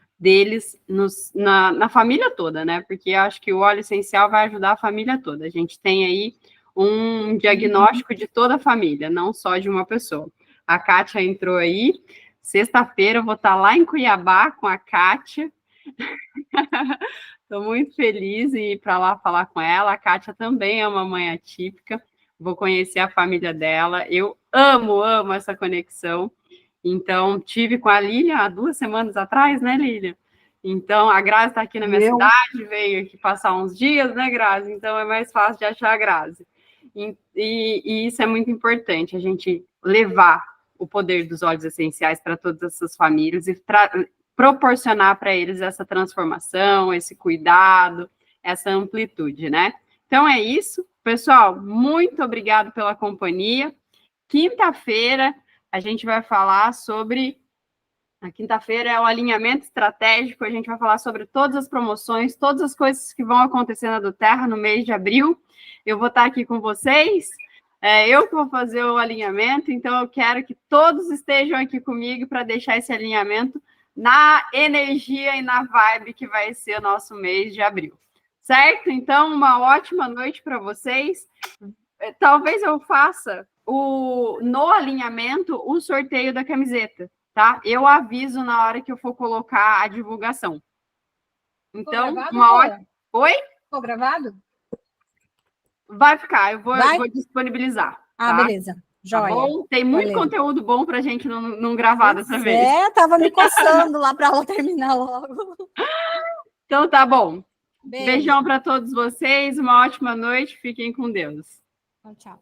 na família toda, né? Porque eu acho que o óleo essencial vai ajudar a família toda. A gente tem aí um diagnóstico de toda a família, não só de uma pessoa. A Kátia entrou aí. Sexta-feira eu vou estar lá em Cuiabá com a Kátia. Estou muito feliz em ir para lá falar com ela. A Kátia também é uma mãe atípica. Vou conhecer a família dela. Eu amo essa conexão. Então, tive com a Lília há 2 semanas atrás, né, Lília? Então, a Grazi está aqui na minha cidade, veio aqui passar uns dias, né, Grazi? Então, é mais fácil de achar a Grazi. E isso é muito importante, a gente levar o poder dos óleos essenciais para todas essas famílias e proporcionar para eles essa transformação, esse cuidado, essa amplitude, né? Então, é isso. Pessoal, muito obrigado pela companhia. Quinta-feira, a gente vai falar sobre... A quinta-feira é o alinhamento estratégico, a gente vai falar sobre todas as promoções, todas as coisas que vão acontecer na do Terra no mês de abril. Eu vou estar aqui com vocês, eu que vou fazer o alinhamento, então eu quero que todos estejam aqui comigo para deixar esse alinhamento na energia e na vibe que vai ser o nosso mês de abril. Certo? Então, uma ótima noite para vocês. Talvez eu faça no alinhamento o sorteio da camiseta, tá? Eu aviso na hora que eu for colocar a divulgação. Então, uma hora. Oi? Ficou gravado? Vai ficar, eu vou disponibilizar. Ah, tá? beleza. Joia. Tá bom? Tem muito Valeu. conteúdo bom para a gente não gravar dessa vez. Tava me coçando lá para ela terminar logo. Então, tá bom. Beijo. Beijão para todos vocês, uma ótima noite, fiquem com Deus. Tchau.